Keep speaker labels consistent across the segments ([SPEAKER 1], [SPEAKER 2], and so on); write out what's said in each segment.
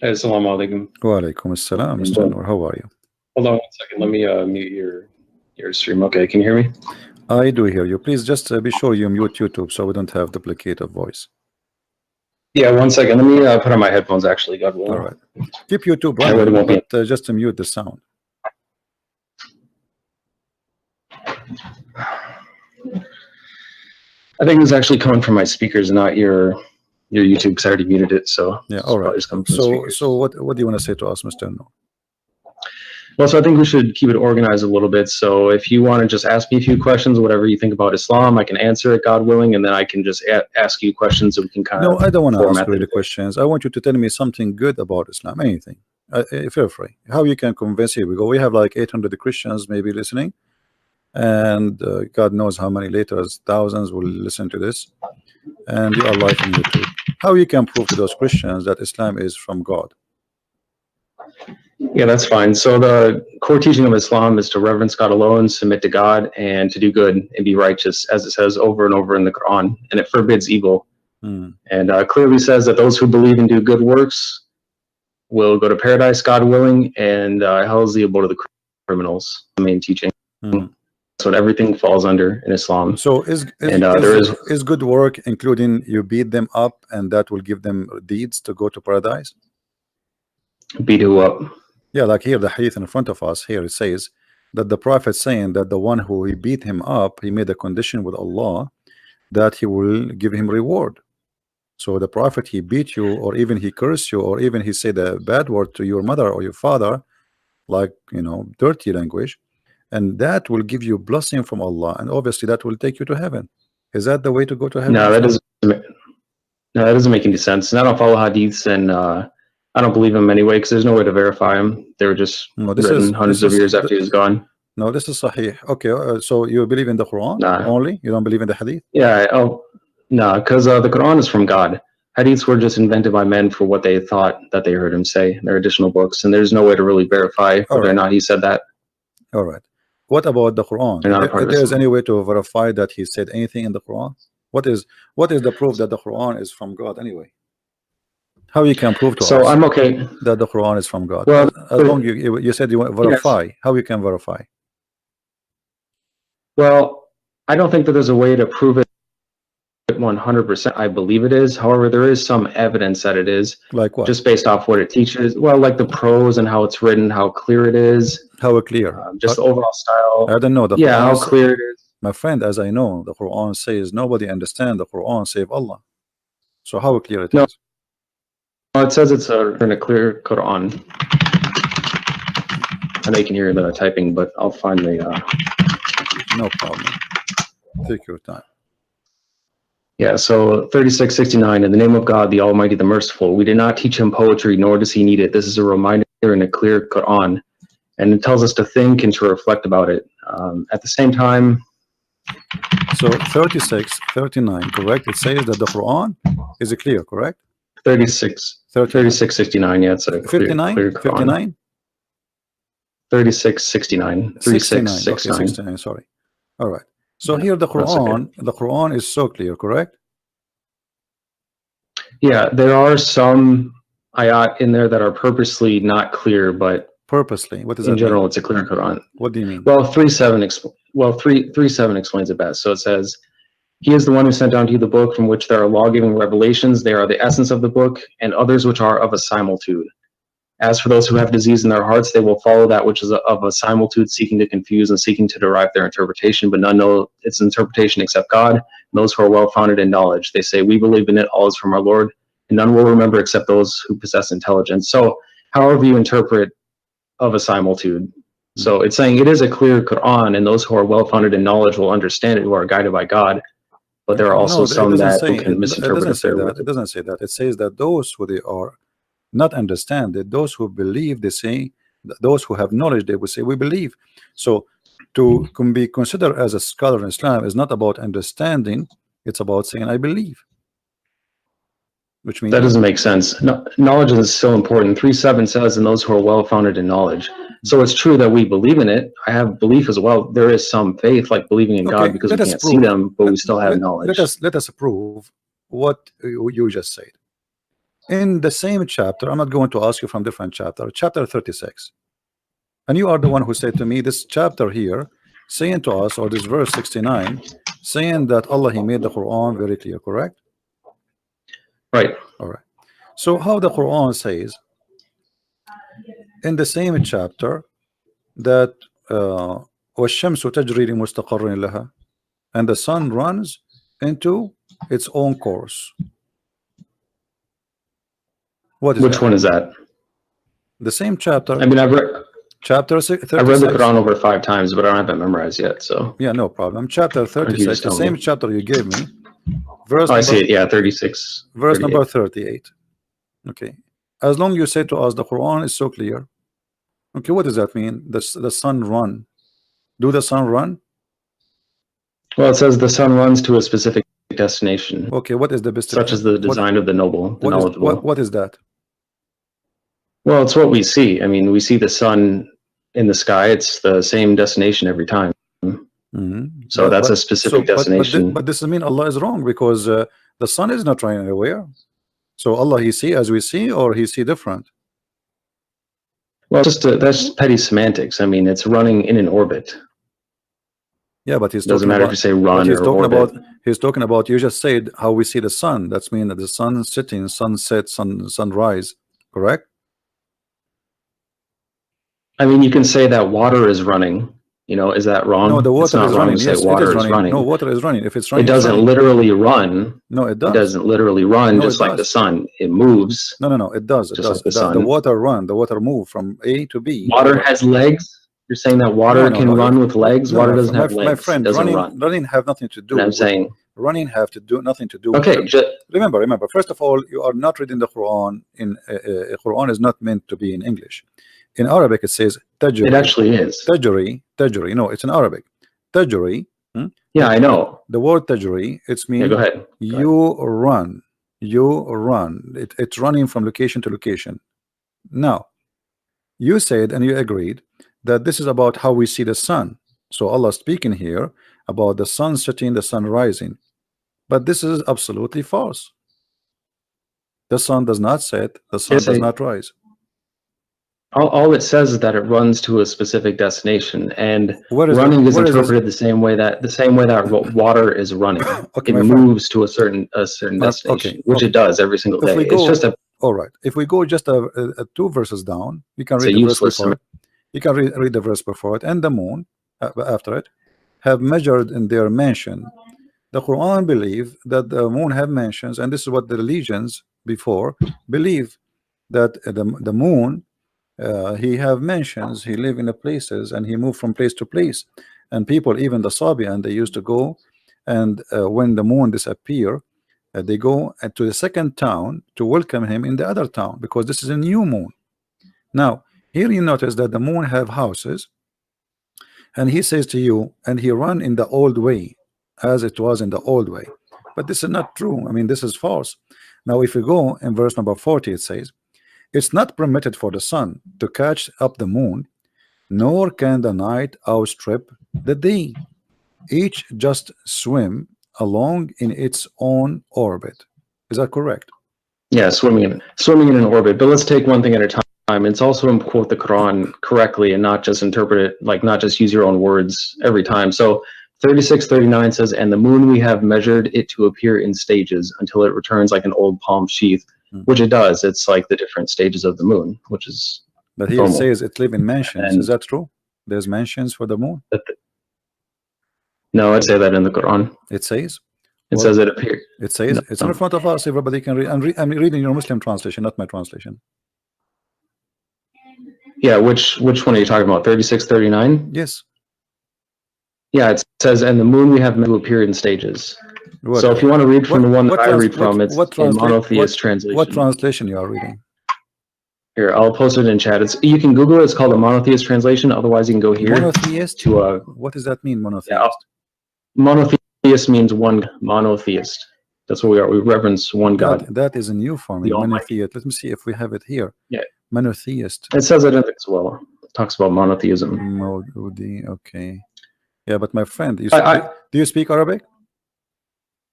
[SPEAKER 1] Assalamu alaikum.
[SPEAKER 2] Wa alaikum assalam, Mr. Noor. How are you?
[SPEAKER 1] Hold on 1 second. Let me mute your stream. Okay, can you hear me?
[SPEAKER 2] I do hear you. Please just be sure you mute YouTube so we don't have duplicate of voice.
[SPEAKER 1] Yeah, 1 second. Let me put on my headphones. Actually, God willing.
[SPEAKER 2] All right. Keep YouTube
[SPEAKER 1] I really
[SPEAKER 2] running,
[SPEAKER 1] won't
[SPEAKER 2] but just mute the sound.
[SPEAKER 1] I think it's actually coming from my speakers, not your YouTube, because I already muted it. So
[SPEAKER 2] Yeah.
[SPEAKER 1] it's
[SPEAKER 2] All
[SPEAKER 1] probably
[SPEAKER 2] right.
[SPEAKER 1] just coming from the speakers.
[SPEAKER 2] So what do you want to say to us, Mr. Noor?
[SPEAKER 1] Well, so I think we should keep it organized a little bit. So if you want to just ask me a few questions, whatever you think about Islam, I can answer it, God willing, and then I can just ask you questions so we can kind of.
[SPEAKER 2] No, I don't want to ask
[SPEAKER 1] format
[SPEAKER 2] really questions. I want you to tell me something good about Islam, anything. Feel free. How you can convince? Here we go. We have like 800 Christians maybe listening, and God knows how many later thousands will listen to this, and you are live on YouTube. How you can prove to those Christians that Islam is from God?
[SPEAKER 1] Yeah, that's fine. So the core teaching of Islam is to reverence God alone, submit to God, and to do good and be righteous, as it says over and over in the Quran. And it forbids evil. And clearly says that those who believe and do good works will go to paradise, God willing, and hell is the abode of the criminals. The main teaching. That's what everything falls under in Islam.
[SPEAKER 2] So is good work including you beat them up and that will give them deeds to go to paradise?
[SPEAKER 1] Beat who up?
[SPEAKER 2] Yeah, like here the hadith in front of us, here it says that the prophet saying that the one who he beat him up, he made a condition with Allah that he will give him reward. So the prophet, he beat you, or even he cursed you, or even he said a bad word to your mother or your father, like, you know, dirty language, and that will give you blessing from Allah, and obviously that will take you to heaven. Is that the way to go to heaven?
[SPEAKER 1] No, that doesn't make any sense. And I don't follow hadiths, and I don't believe him anyway, because there's no way to verify him. They were just written hundreds of years after he was gone.
[SPEAKER 2] No, this is sahih. Okay, so you believe in the Quran only? You don't believe in the hadith?
[SPEAKER 1] Yeah, no, because the Quran is from God. Hadiths were just invented by men for what they thought that they heard him say. They're additional books, and there's no way to really verify whether or not he said that.
[SPEAKER 2] All right. What about the Quran? If there's any way to verify that he said anything in the Quran? What is the proof that the Quran is from God anyway? How you can prove to us
[SPEAKER 1] I'm okay
[SPEAKER 2] that the Quran is from God?
[SPEAKER 1] Well,
[SPEAKER 2] as long you said you want to verify. Yes. How you can verify?
[SPEAKER 1] Well, I don't think that there's a way to prove it 100%. I believe it is. However, there is some evidence that it is.
[SPEAKER 2] Like what?
[SPEAKER 1] Just based off what it teaches. Well, like the prose and how it's written, how clear it is.
[SPEAKER 2] How clear?
[SPEAKER 1] Just the overall style.
[SPEAKER 2] I don't know. The
[SPEAKER 1] yeah,
[SPEAKER 2] Quran
[SPEAKER 1] how clear it is.
[SPEAKER 2] My friend, as I know, the Quran says nobody understands the Quran save Allah. So how clear it is?
[SPEAKER 1] No, it says it's in a clear Quran. I know you can hear the typing, but I'll find the.
[SPEAKER 2] No problem. Take your time.
[SPEAKER 1] Yeah, so 3669, in the name of God, the Almighty, the Merciful. We did not teach him poetry, nor does he need it. This is a reminder in a clear Quran, and it tells us to think and to reflect about it. At the same time.
[SPEAKER 2] So 3639, correct? It says that the Quran is clear, correct?
[SPEAKER 1] 3669, yeah, it's a clear, 59? Clear Quran.
[SPEAKER 2] 59?
[SPEAKER 1] 3669. 3669.
[SPEAKER 2] Okay, 69, sorry. All right. So here the Quran is so clear, correct?
[SPEAKER 1] Yeah, there are some ayat in there that are purposely not clear, but
[SPEAKER 2] purposely, what does
[SPEAKER 1] in
[SPEAKER 2] that
[SPEAKER 1] general
[SPEAKER 2] mean?
[SPEAKER 1] It's a clear Quran.
[SPEAKER 2] What do you mean?
[SPEAKER 1] Well, 3:7 explains it best. So it says, he is the one who sent down to you the book from which there are law-giving revelations. They are the essence of the book, and others which are of a similitude. As for those who have disease in their hearts, they will follow that which is of a similitude, seeking to confuse and seeking to derive their interpretation, but none know its interpretation except God, and those who are well-founded in knowledge. They say, we believe in it, all is from our Lord, and none will remember except those who possess intelligence. So however you interpret of a similitude. So it's saying it is a clear Quran, and those who are well-founded in knowledge will understand it, who are guided by God. But there are also some that can misinterpret it.
[SPEAKER 2] It doesn't say that. It says that those who they are not understand it, those who believe, they say, those who have knowledge, they will say, we believe. So to be considered as a scholar in Islam is not about understanding, it's about saying, I believe. Which means
[SPEAKER 1] that doesn't make sense. No, knowledge is so important. 3:7 says, and those who are well-founded in knowledge. So it's true that we believe in it. I have belief as well. There is some faith, like believing in God, because we can't see them, but we still have knowledge.
[SPEAKER 2] Let us prove what you just said. in the same chapter, I'm not going to ask you from different chapter, chapter 36, and you are the one who said to me this chapter here saying to us, or this verse 69 saying that Allah, he made the Quran very clear, correct?
[SPEAKER 1] Right.
[SPEAKER 2] All right. So how the Quran says in the same chapter that وَالشَّمْسُ تَجْرِي لِمُسْتَقَرٍ لَهَا, and the sun runs into its own course. What is
[SPEAKER 1] Which
[SPEAKER 2] that?
[SPEAKER 1] one is that?
[SPEAKER 2] The same chapter.
[SPEAKER 1] I mean, I've read
[SPEAKER 2] Chapter
[SPEAKER 1] I've read the
[SPEAKER 2] 36.
[SPEAKER 1] Quran over 5 times, but I don't have it memorized yet. So
[SPEAKER 2] Yeah, no problem. Chapter
[SPEAKER 1] why don't you
[SPEAKER 2] 36,
[SPEAKER 1] just
[SPEAKER 2] the
[SPEAKER 1] tell
[SPEAKER 2] same
[SPEAKER 1] me?
[SPEAKER 2] chapter you gave me. Verse
[SPEAKER 1] Oh, I
[SPEAKER 2] number,
[SPEAKER 1] see it. Yeah, 36.
[SPEAKER 2] verse
[SPEAKER 1] 38.
[SPEAKER 2] number 38. Okay. As long you say to us the Quran is so clear. Okay, what does that mean? The sun run. Do the sun run?
[SPEAKER 1] Well, it says the sun runs to a specific destination,
[SPEAKER 2] Okay, what is the best?
[SPEAKER 1] such as the design of the noble, the knowledgeable.
[SPEAKER 2] What is that?
[SPEAKER 1] Well, it's what we see. I mean, we see the sun in the sky. It's the same destination every time. So that's a specific destination.
[SPEAKER 2] But this mean Allah is wrong, because the sun is not running anywhere. So Allah, he see as we see, or he see different?
[SPEAKER 1] Well, that's petty semantics. I mean, it's running in an orbit.
[SPEAKER 2] Yeah, but he's
[SPEAKER 1] Doesn't
[SPEAKER 2] talking
[SPEAKER 1] matter
[SPEAKER 2] about,
[SPEAKER 1] if you say run
[SPEAKER 2] he's
[SPEAKER 1] or
[SPEAKER 2] talking
[SPEAKER 1] orbit.
[SPEAKER 2] about, he's talking about, you just said how we see the sun. That's mean that the sun setting, sunset, sunrise, correct?
[SPEAKER 1] I mean, you can say that water is running. You know, is that wrong?
[SPEAKER 2] No, the
[SPEAKER 1] It's
[SPEAKER 2] water
[SPEAKER 1] not
[SPEAKER 2] is
[SPEAKER 1] wrong
[SPEAKER 2] running.
[SPEAKER 1] to say
[SPEAKER 2] Yes, it
[SPEAKER 1] water
[SPEAKER 2] is
[SPEAKER 1] is
[SPEAKER 2] running. No,
[SPEAKER 1] running.
[SPEAKER 2] water is running. If it's running,
[SPEAKER 1] It doesn't literally run.
[SPEAKER 2] No, it does.
[SPEAKER 1] It doesn't literally run,
[SPEAKER 2] No,
[SPEAKER 1] just
[SPEAKER 2] it
[SPEAKER 1] like the
[SPEAKER 2] does.
[SPEAKER 1] sun. It moves.
[SPEAKER 2] No, it does. It
[SPEAKER 1] just
[SPEAKER 2] does.
[SPEAKER 1] like the
[SPEAKER 2] It does.
[SPEAKER 1] sun.
[SPEAKER 2] The water run. The water move from A to B.
[SPEAKER 1] Water has legs. You're saying that water can run with legs? Water doesn't have legs.
[SPEAKER 2] My friend,
[SPEAKER 1] it doesn't run.
[SPEAKER 2] running have nothing to do.
[SPEAKER 1] And I'm saying
[SPEAKER 2] running have to do nothing to do.
[SPEAKER 1] Okay,
[SPEAKER 2] with remember. First of all, you are not reading the Quran in Quran is not meant to be in English. In Arabic, it says tajri.
[SPEAKER 1] It actually is.
[SPEAKER 2] Tajri. No, it's in Arabic. Tajri.
[SPEAKER 1] Yeah, I know.
[SPEAKER 2] The word tajri, it's mean
[SPEAKER 1] go ahead.
[SPEAKER 2] You run. It's running from location to location. Now, you said and you agreed that this is about how we see the sun. So Allah speaking here about the sun setting, the sun rising. But this is absolutely false. The sun does not set, the sun does not rise.
[SPEAKER 1] All it says is that it runs to a specific destination, and running is interpreted the same way that water is running. Okay, it moves to a certain destination, which it does every single day. It's just a
[SPEAKER 2] all right. If we go just two verses down, you can read the verse before it. You can read the verse before it. And the moon after it have measured in their mansion. The Quran believe that the moon have mansions, and this is what the religions before believe, that the moon he have mansions, he live in the places, and he move from place to place. And people, even the Sabian, they used to go, and when the moon disappear, they go to the second town to welcome him in the other town, because this is a new moon. Now here you notice that the moon have houses, and he says to you, and he run in the old way, as it was in the old way. But this is not true. I mean, this is false. Now if you go in verse number 40, it says, it's not permitted for the sun to catch up the moon, nor can the night outstrip the day. Each just swim along in its own orbit. Is that correct?
[SPEAKER 1] Yeah, swimming in an orbit. But let's take one thing at a time. It's also important to quote the Quran correctly and not just interpret it, like not just use your own words every time. So 36:39 says, and the moon we have measured it to appear in stages until it returns like an old palm sheath, which it does. It's like the different stages of the moon, which is
[SPEAKER 2] but here it says it live in mansions. Is that true? There's mansions for the moon?
[SPEAKER 1] No, I'd say that in the Quran.
[SPEAKER 2] It says?
[SPEAKER 1] It says it appears.
[SPEAKER 2] It says it's in front of us. Everybody can read. I'm reading your Muslim translation, not my translation.
[SPEAKER 1] Yeah, which one are you talking about? 36:39?
[SPEAKER 2] Yes.
[SPEAKER 1] Yeah, it says, and the moon we have meant to appear in stages. So if you want to read from the one that I read from, it's a monotheist translation.
[SPEAKER 2] What translation you are reading?
[SPEAKER 1] Here, I'll post it in chat. You can Google it. It's called a monotheist translation. Otherwise, you can go here.
[SPEAKER 2] Monotheist? What does that mean, monotheist?
[SPEAKER 1] Yeah, monotheist means one monotheist. That's what we are. We reverence one God.
[SPEAKER 2] That is a new form. Monotheist. Let me see if we have it here.
[SPEAKER 1] Yeah.
[SPEAKER 2] Monotheist.
[SPEAKER 1] It says it as well. It talks about monotheism.
[SPEAKER 2] Okay. Yeah, but my friend, do you speak Arabic?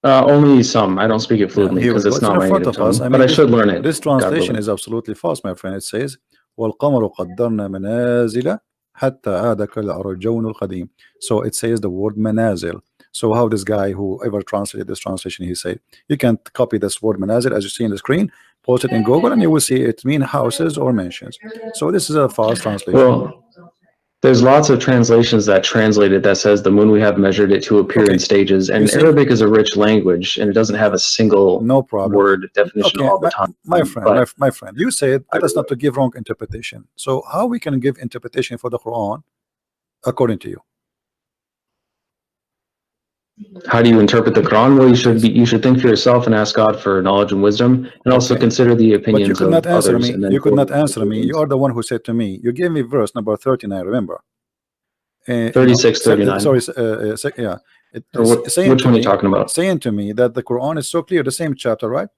[SPEAKER 1] Only some. I don't speak it
[SPEAKER 2] Yeah,
[SPEAKER 1] fluently
[SPEAKER 2] here we
[SPEAKER 1] because
[SPEAKER 2] go.
[SPEAKER 1] it's
[SPEAKER 2] It's
[SPEAKER 1] not
[SPEAKER 2] in
[SPEAKER 1] my
[SPEAKER 2] front
[SPEAKER 1] native
[SPEAKER 2] of us.
[SPEAKER 1] tongue,
[SPEAKER 2] I
[SPEAKER 1] but
[SPEAKER 2] mean,
[SPEAKER 1] I should learn it,
[SPEAKER 2] this
[SPEAKER 1] God
[SPEAKER 2] translation
[SPEAKER 1] willing.
[SPEAKER 2] is absolutely false, my friend. It says والقمر قدرنا منازل حتى عاد كالعرجون القديم. So it says the word manazil. So how this guy who ever translated this translation, he said you can copy this word manazil as you see in the screen, post it in Google, and you will see it mean houses or mansions. So this is a false translation.
[SPEAKER 1] Well, there's lots of translations that translate it that says the moon we have measured it to appear in
[SPEAKER 2] Okay,
[SPEAKER 1] stages,
[SPEAKER 2] you
[SPEAKER 1] and
[SPEAKER 2] see,
[SPEAKER 1] Arabic is a rich language and it doesn't have a single
[SPEAKER 2] no problem.
[SPEAKER 1] word definition
[SPEAKER 2] Okay,
[SPEAKER 1] all the time.
[SPEAKER 2] my friend,
[SPEAKER 1] But
[SPEAKER 2] my friend, you said that us not to give wrong interpretation. So how we can give interpretation for the Quran according to you?
[SPEAKER 1] how do you interpret the Quran? Well,
[SPEAKER 2] Yes.
[SPEAKER 1] you should think for yourself and ask God for knowledge and wisdom, and also
[SPEAKER 2] Okay.
[SPEAKER 1] consider the
[SPEAKER 2] But you
[SPEAKER 1] opinions
[SPEAKER 2] could
[SPEAKER 1] of
[SPEAKER 2] not answer
[SPEAKER 1] others,
[SPEAKER 2] me.
[SPEAKER 1] and then
[SPEAKER 2] You could
[SPEAKER 1] form
[SPEAKER 2] not
[SPEAKER 1] your
[SPEAKER 2] answer me. You
[SPEAKER 1] conclusions.
[SPEAKER 2] are the one who said to me. You gave me verse number 39. Remember? No,
[SPEAKER 1] 36, 39.
[SPEAKER 2] sorry. Yeah. Saying
[SPEAKER 1] Which
[SPEAKER 2] to
[SPEAKER 1] one are you
[SPEAKER 2] me,
[SPEAKER 1] talking about?
[SPEAKER 2] saying to me that the Quran is so clear, the same chapter, right?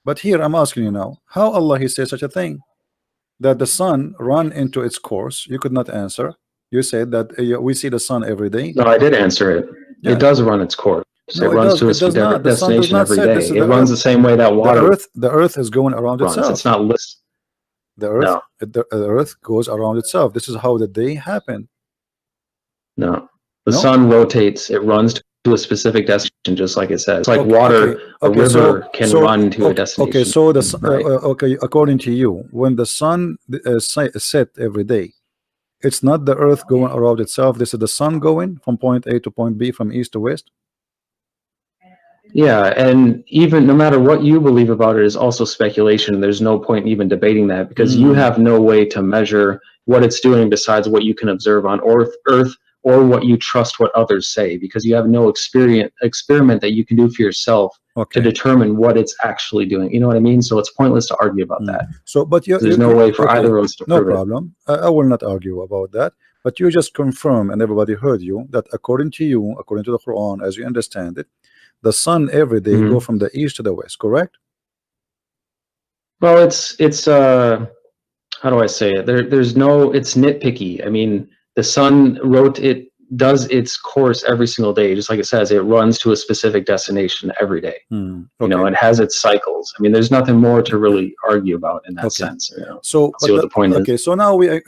[SPEAKER 2] But here I'm asking you now, how Allah He says such a thing that the sun run into its course? You could not answer. You said that we see the sun every day.
[SPEAKER 1] No, I did answer it.
[SPEAKER 2] Yeah.
[SPEAKER 1] It does run its course.
[SPEAKER 2] No,
[SPEAKER 1] It runs to
[SPEAKER 2] it does not. The sun does
[SPEAKER 1] destination
[SPEAKER 2] not
[SPEAKER 1] every
[SPEAKER 2] set. This
[SPEAKER 1] day.
[SPEAKER 2] is
[SPEAKER 1] It
[SPEAKER 2] the
[SPEAKER 1] runs
[SPEAKER 2] earth.
[SPEAKER 1] the same way that water
[SPEAKER 2] The earth is going around
[SPEAKER 1] runs.
[SPEAKER 2] itself.
[SPEAKER 1] It's not listed.
[SPEAKER 2] The earth goes around itself. This is how the day happened.
[SPEAKER 1] No. The
[SPEAKER 2] No?
[SPEAKER 1] sun rotates. It runs to a specific destination, just like it says. It's like water, a river can run to a destination.
[SPEAKER 2] Okay, so
[SPEAKER 1] right?
[SPEAKER 2] okay, according to you, when the sun set every day, it's not the earth going around itself. This is the sun going from point A to point B, from east to west.
[SPEAKER 1] Yeah, and even no matter what you believe about it is also speculation. There's no point in even debating that because you have no way to measure what it's doing besides what you can observe on Earth or what you trust what others say, because you have no experiment that you can do for yourself to determine what it's actually doing. You know what I mean? So it's pointless to argue about that.
[SPEAKER 2] So, but
[SPEAKER 1] there's no way for either of us to prove
[SPEAKER 2] it. No problem. I will not argue about that. But you just confirm, and everybody heard you, that according to you, according to the Quran, as you understand it, the sun every day go from the east to the west, correct?
[SPEAKER 1] Well, it's how do I say it? There's no, it's nitpicky. I mean, the sun does its course every single day, just like it says, it runs to a specific destination every day. You know, it has its cycles. I mean, there's nothing more to really argue about in that sense. You know?
[SPEAKER 2] So,
[SPEAKER 1] see what the point is.
[SPEAKER 2] So now we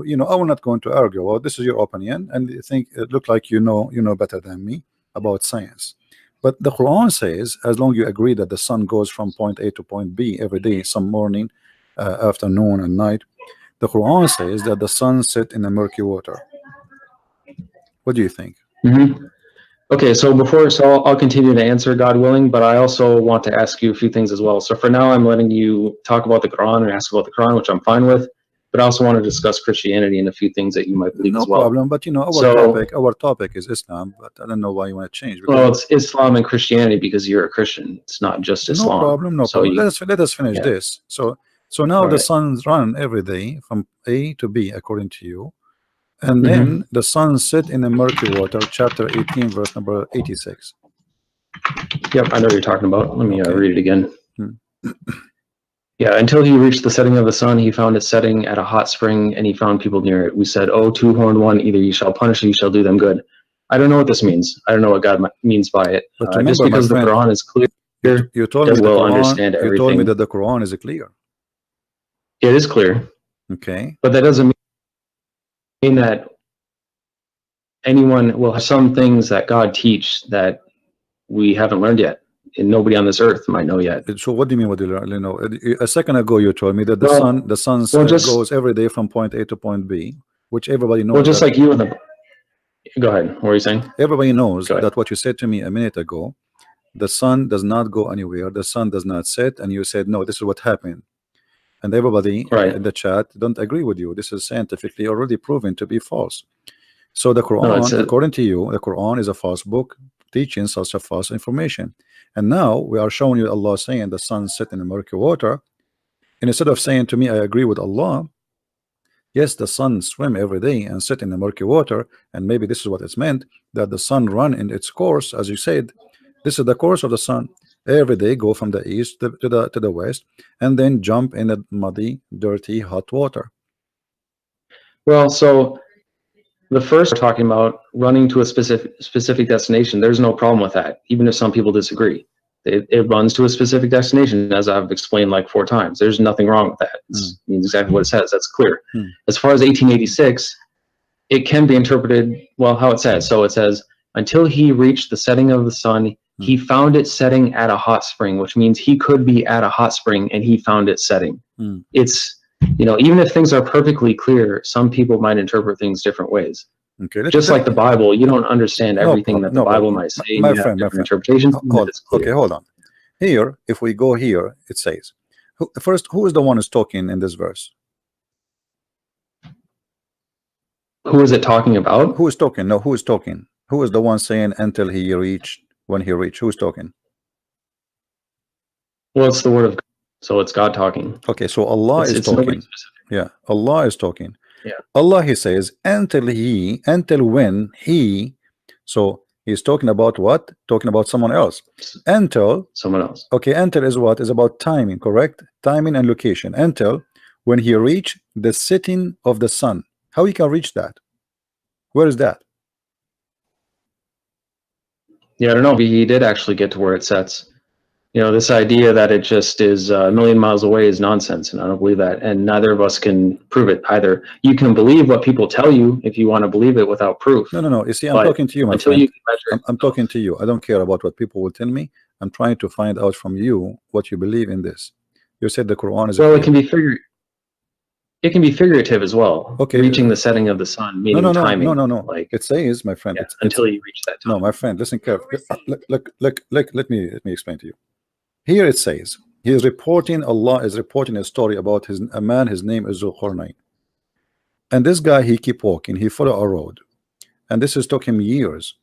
[SPEAKER 2] you know, I will not going to argue about this. Is your opinion, and you think it look like you know better than me about science. But the Quran says, as long as you agree that the sun goes from point A to point B every day, some morning, afternoon, and night, the Quran says that the sun set in the murky water. What do you think?
[SPEAKER 1] Okay, so I'll continue to answer, God willing, but I also want to ask you a few things as well. So for now, I'm letting you talk about the Quran and ask about the Quran, which I'm fine with. But I also want to discuss Christianity and a few things that you might believe as well.
[SPEAKER 2] No problem, but you know, our topic is Islam, but I don't know why you want to change.
[SPEAKER 1] Well, it's Islam and Christianity because you're a Christian. It's not just Islam.
[SPEAKER 2] No problem, no problem. Let us finish this. So now the suns run every day from A to B, according to you. And then the sun set in the murky water, chapter 18, verse number 86.
[SPEAKER 1] Yep, I know what you're talking about. Let me read it again. Yeah, until he reached the setting of the sun, he found it setting at a hot spring, and he found people near it. We said, "Oh, two-horned one, either you shall punish or you shall do them good." I don't know what this means. I don't know what God means by it.
[SPEAKER 2] But remember,
[SPEAKER 1] just because the Quran is clear,
[SPEAKER 2] you told me
[SPEAKER 1] will understand everything.
[SPEAKER 2] You told me that the Quran is clear.
[SPEAKER 1] It is clear.
[SPEAKER 2] Okay.
[SPEAKER 1] But that doesn't mean that anyone will have some things that God teach that we haven't learned yet. And nobody on this earth might know yet.
[SPEAKER 2] So what do you mean? What do you know? A second ago, you told me that the sun goes every day from point A to point B, which everybody knows.
[SPEAKER 1] Well, just like you in the. Go ahead. What were you saying?
[SPEAKER 2] Everybody knows that what you said to me a minute ago. The sun does not go anywhere. The sun does not set, and you said no. This is what happened, and everybody in the chat don't agree with you. This is scientifically already proven to be false. So the Quran, according to you, the Quran is a false book teaching such a false information. And now we are showing you Allah saying the sun set in the murky water. And instead of saying to me, I agree with Allah, yes, the sun swim every day and sit in the murky water. And maybe this is what it's meant, that the sun run in its course, as you said. This is the course of the sun. Every day go from the east to the west, and then jump in the muddy, dirty, hot water.
[SPEAKER 1] Well, so The first we're talking about running to a specific destination. There's no problem with that, even if some people disagree. It runs to a specific destination, as I've explained like 4 times. There's nothing wrong with that. It means exactly what it says. That's clear. As far as 1886, it can be interpreted, well, how it says. So it says, until he reached the setting of the sun, he found it setting at a hot spring, which means he could be at a hot spring and he found it setting. It's, even if things are perfectly clear, some people might interpret things different ways.
[SPEAKER 2] Okay,
[SPEAKER 1] just like the Bible, you don't understand everything that the Bible might say.
[SPEAKER 2] My friend,
[SPEAKER 1] interpretations.
[SPEAKER 2] Okay, hold on. Here, if we go here, it says, first, who is the one who's talking in this verse?
[SPEAKER 1] Who is it talking about?
[SPEAKER 2] Who is talking? No, who is talking? Who is the one saying until he reached, when he reached? Who's talking?
[SPEAKER 1] Well, it's the word of God, so it's God talking.
[SPEAKER 2] Okay, so Allah is talking. Yeah, Allah is talking.
[SPEAKER 1] Yeah.
[SPEAKER 2] Allah, he says, until when he, so he's talking about what? Talking about someone else. Until
[SPEAKER 1] someone else.
[SPEAKER 2] Okay, until is what? Is about timing, correct? Timing and location. Until when he reached the setting of the sun. How he can reach that? Where is that?
[SPEAKER 1] Yeah, I don't know. He did actually get to where it sets. This idea that it just is a million miles away is nonsense, and I don't believe that. And neither of us can prove it either. You can believe what people tell you if you want to believe it without proof.
[SPEAKER 2] No. You see, I'm talking to you, my friend. I'm talking to you. I don't care about what people will tell me. I'm trying to find out from you what you believe in this. You said the Quran is.
[SPEAKER 1] Well, it can be figurative as well.
[SPEAKER 2] Okay.
[SPEAKER 1] Reaching the setting of the sun, meaning timing.
[SPEAKER 2] No.
[SPEAKER 1] Like
[SPEAKER 2] it says, my friend.
[SPEAKER 1] Yeah, until you reach that time.
[SPEAKER 2] No, my friend. Listen carefully. Look. Let me explain to you. Here it says Allah is reporting a story about a man, his name is Zulqarnain. And this guy, he keep walking, he follow a road. And this is took him years.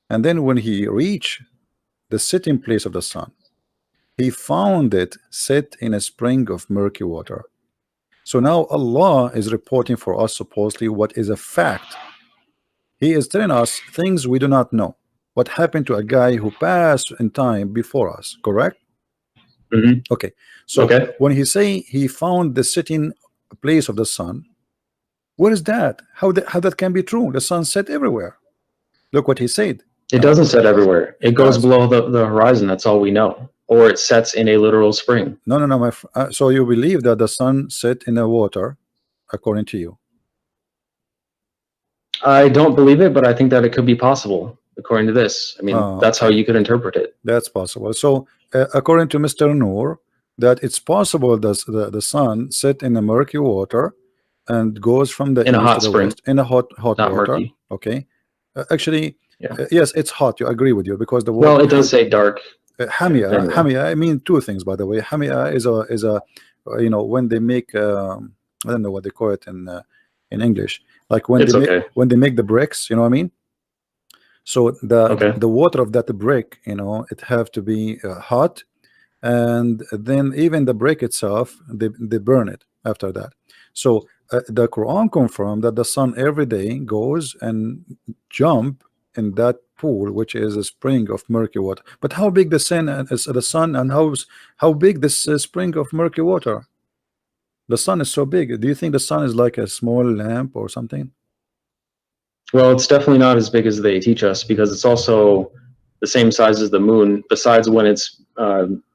[SPEAKER 2] And then when he reached the setting place of the sun, he found it set in a spring of murky water. So now Allah is reporting for us supposedly what is a fact. He is telling us things we do not know. What happened to a guy who passed in time before us, correct? Okay, so when he say he found the setting place of the sun, what is that? How that can be true? The sun set everywhere. Look what he said.
[SPEAKER 1] It doesn't set everywhere. It goes below the horizon. That's all we know. Or it sets in a literal spring.
[SPEAKER 2] No. So you believe that the sun set in the water, according to you?
[SPEAKER 1] I don't believe it, but I think that it could be possible. According to this, I mean, that's how you could interpret it.
[SPEAKER 2] That's possible. So, according to Mr. Noor, that it's possible that the sun set in the murky water and goes from the
[SPEAKER 1] in a
[SPEAKER 2] east
[SPEAKER 1] hot
[SPEAKER 2] to the
[SPEAKER 1] spring,
[SPEAKER 2] west, in a hot
[SPEAKER 1] not
[SPEAKER 2] water.
[SPEAKER 1] Murky.
[SPEAKER 2] Okay, actually,
[SPEAKER 1] yeah.
[SPEAKER 2] Yes, it's hot. You agree with you because the water.
[SPEAKER 1] Well, it does say dark.
[SPEAKER 2] Hamia. I mean two things, by the way. Hamia is a when they make I don't know what they call it in English, like when they make the bricks. You know what I mean? So the water of that brick, it have to be hot, and then even the brick itself, they burn it after that. So the Quran confirmed that the sun every day goes and jump in that pool, which is a spring of murky water. But how big the sun and how big this spring of murky water? The sun is so big. Do you think the sun is like a small lamp or something?
[SPEAKER 1] Well, it's definitely not as big as they teach us, because it's also the same size as the moon, besides when it's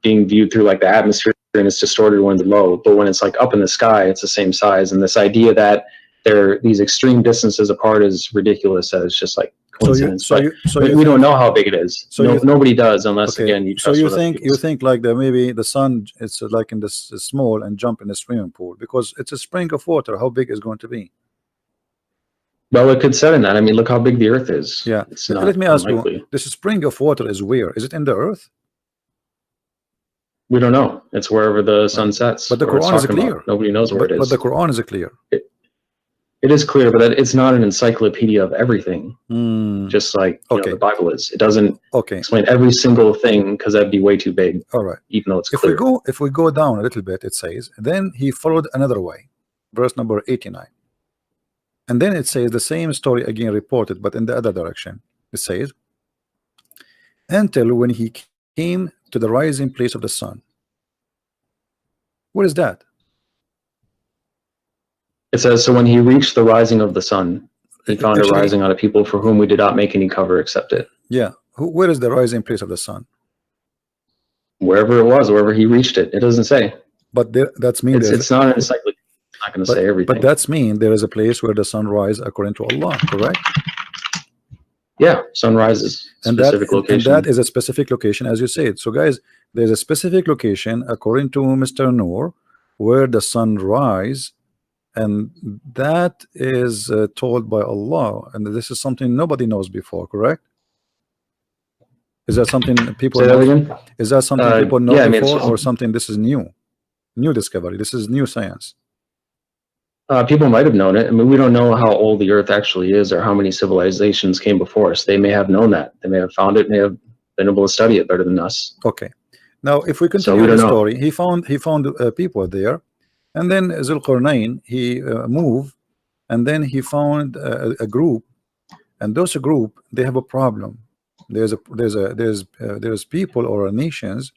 [SPEAKER 1] being viewed through like the atmosphere and it's distorted when it's low. But when it's like up in the sky, it's the same size. And this idea that they're these extreme distances apart is ridiculous. That it's just like coincidence. We don't know how big it is. So nobody does, unless again you trust.
[SPEAKER 2] So you think like that maybe the sun it's like in this small and jump in the swimming pool because it's a spring of water. How big is going to be?
[SPEAKER 1] Well, it could set in that. I mean, look how big the Earth is.
[SPEAKER 2] Yeah.
[SPEAKER 1] It's not
[SPEAKER 2] Let me ask
[SPEAKER 1] unlikely.
[SPEAKER 2] you, this spring of water is where? Is it in the Earth?
[SPEAKER 1] We don't know. It's wherever the sun sets.
[SPEAKER 2] But the Quran is clear.
[SPEAKER 1] About. Nobody knows where it is.
[SPEAKER 2] But the Quran is clear.
[SPEAKER 1] It is clear, but it's not an encyclopedia of everything. Just like the Bible is. It doesn't explain every single thing because that'd be way too big.
[SPEAKER 2] All right.
[SPEAKER 1] Even though it's clear.
[SPEAKER 2] If we go down a little bit, it says, then he followed another way. Verse number 89. And then it says the same story again reported, but in the other direction. It says, until when he came to the rising place of the sun. What is that?
[SPEAKER 1] It says, so when he reached the rising of the sun. He found it rising on a people for whom we did not make any cover except it.
[SPEAKER 2] Yeah. Where is the rising place of the sun?
[SPEAKER 1] Wherever it was, wherever he reached it. It doesn't say.
[SPEAKER 2] But that's mean
[SPEAKER 1] it's not an encyclopedia. It's not going to say everything.
[SPEAKER 2] But that's mean there is a place where the sun rises according to Allah, correct?
[SPEAKER 1] Yeah, sunrise is a specific location.
[SPEAKER 2] And that is a specific location, as you said. So guys, there's a specific location according to Mr. Noor where the sun rises, and that is told by Allah, and this is something nobody knows before, correct? Is that something people
[SPEAKER 1] Say that
[SPEAKER 2] know?
[SPEAKER 1] again?
[SPEAKER 2] Is that something people know
[SPEAKER 1] yeah,
[SPEAKER 2] before, or something this is new discovery? This is new science.
[SPEAKER 1] People might have known it. I mean, we don't know how old the Earth actually is or how many civilizations came before us. They may have known that. They may have found it, may have been able to study it better than us.
[SPEAKER 2] Okay. Now, if we continue the story, he found people there, and then Zulqarnain, he moved, and then he found a group, and those group, they have a problem. There's people or nations,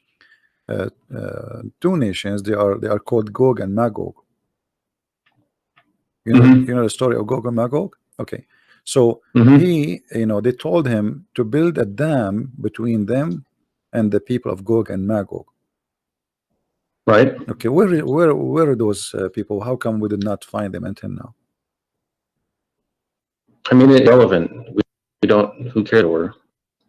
[SPEAKER 2] two nations. They are called Gog and Magog. You know the story of Gog and Magog. Okay, so he, they told him to build a dam between them and the people of Gog and Magog.
[SPEAKER 1] Right.
[SPEAKER 2] Okay, where are those people? How come we did not find them until now?
[SPEAKER 1] I mean, it's irrelevant. We don't. Who cares where?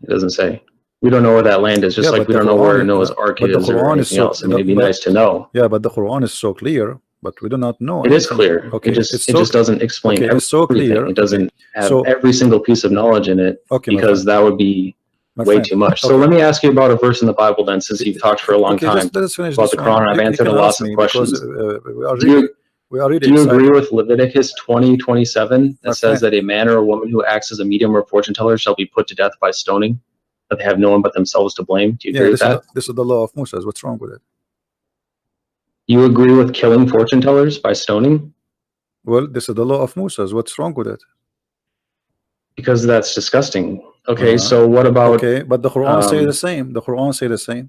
[SPEAKER 1] It doesn't say. We don't know where that land is. Just like we don't know where Noah's Ark is or anything else. It may be nice to know.
[SPEAKER 2] Yeah, but the Quran is so clear. But we do not know.
[SPEAKER 1] It is clear. Okay, it just doesn't explain everything.
[SPEAKER 2] It's so clear.
[SPEAKER 1] It doesn't have every single piece of knowledge in it, because that would be way too much. So let me ask you about a verse in the Bible then, since you've talked for a long time about the Quran. I've answered lots of questions. Do you agree with Leviticus 20:27 that says that a man or a woman who acts as a medium or fortune teller shall be put to death by stoning, that they have no one but themselves to blame? Do you agree with that?
[SPEAKER 2] This is the law of Moses. What's wrong with it?
[SPEAKER 1] You agree with killing fortune tellers by stoning?
[SPEAKER 2] Well, this is the law of Moses. What's wrong with it?
[SPEAKER 1] Because that's disgusting. Okay, so what about...
[SPEAKER 2] Okay, but the Quran say the same. The Quran say the same.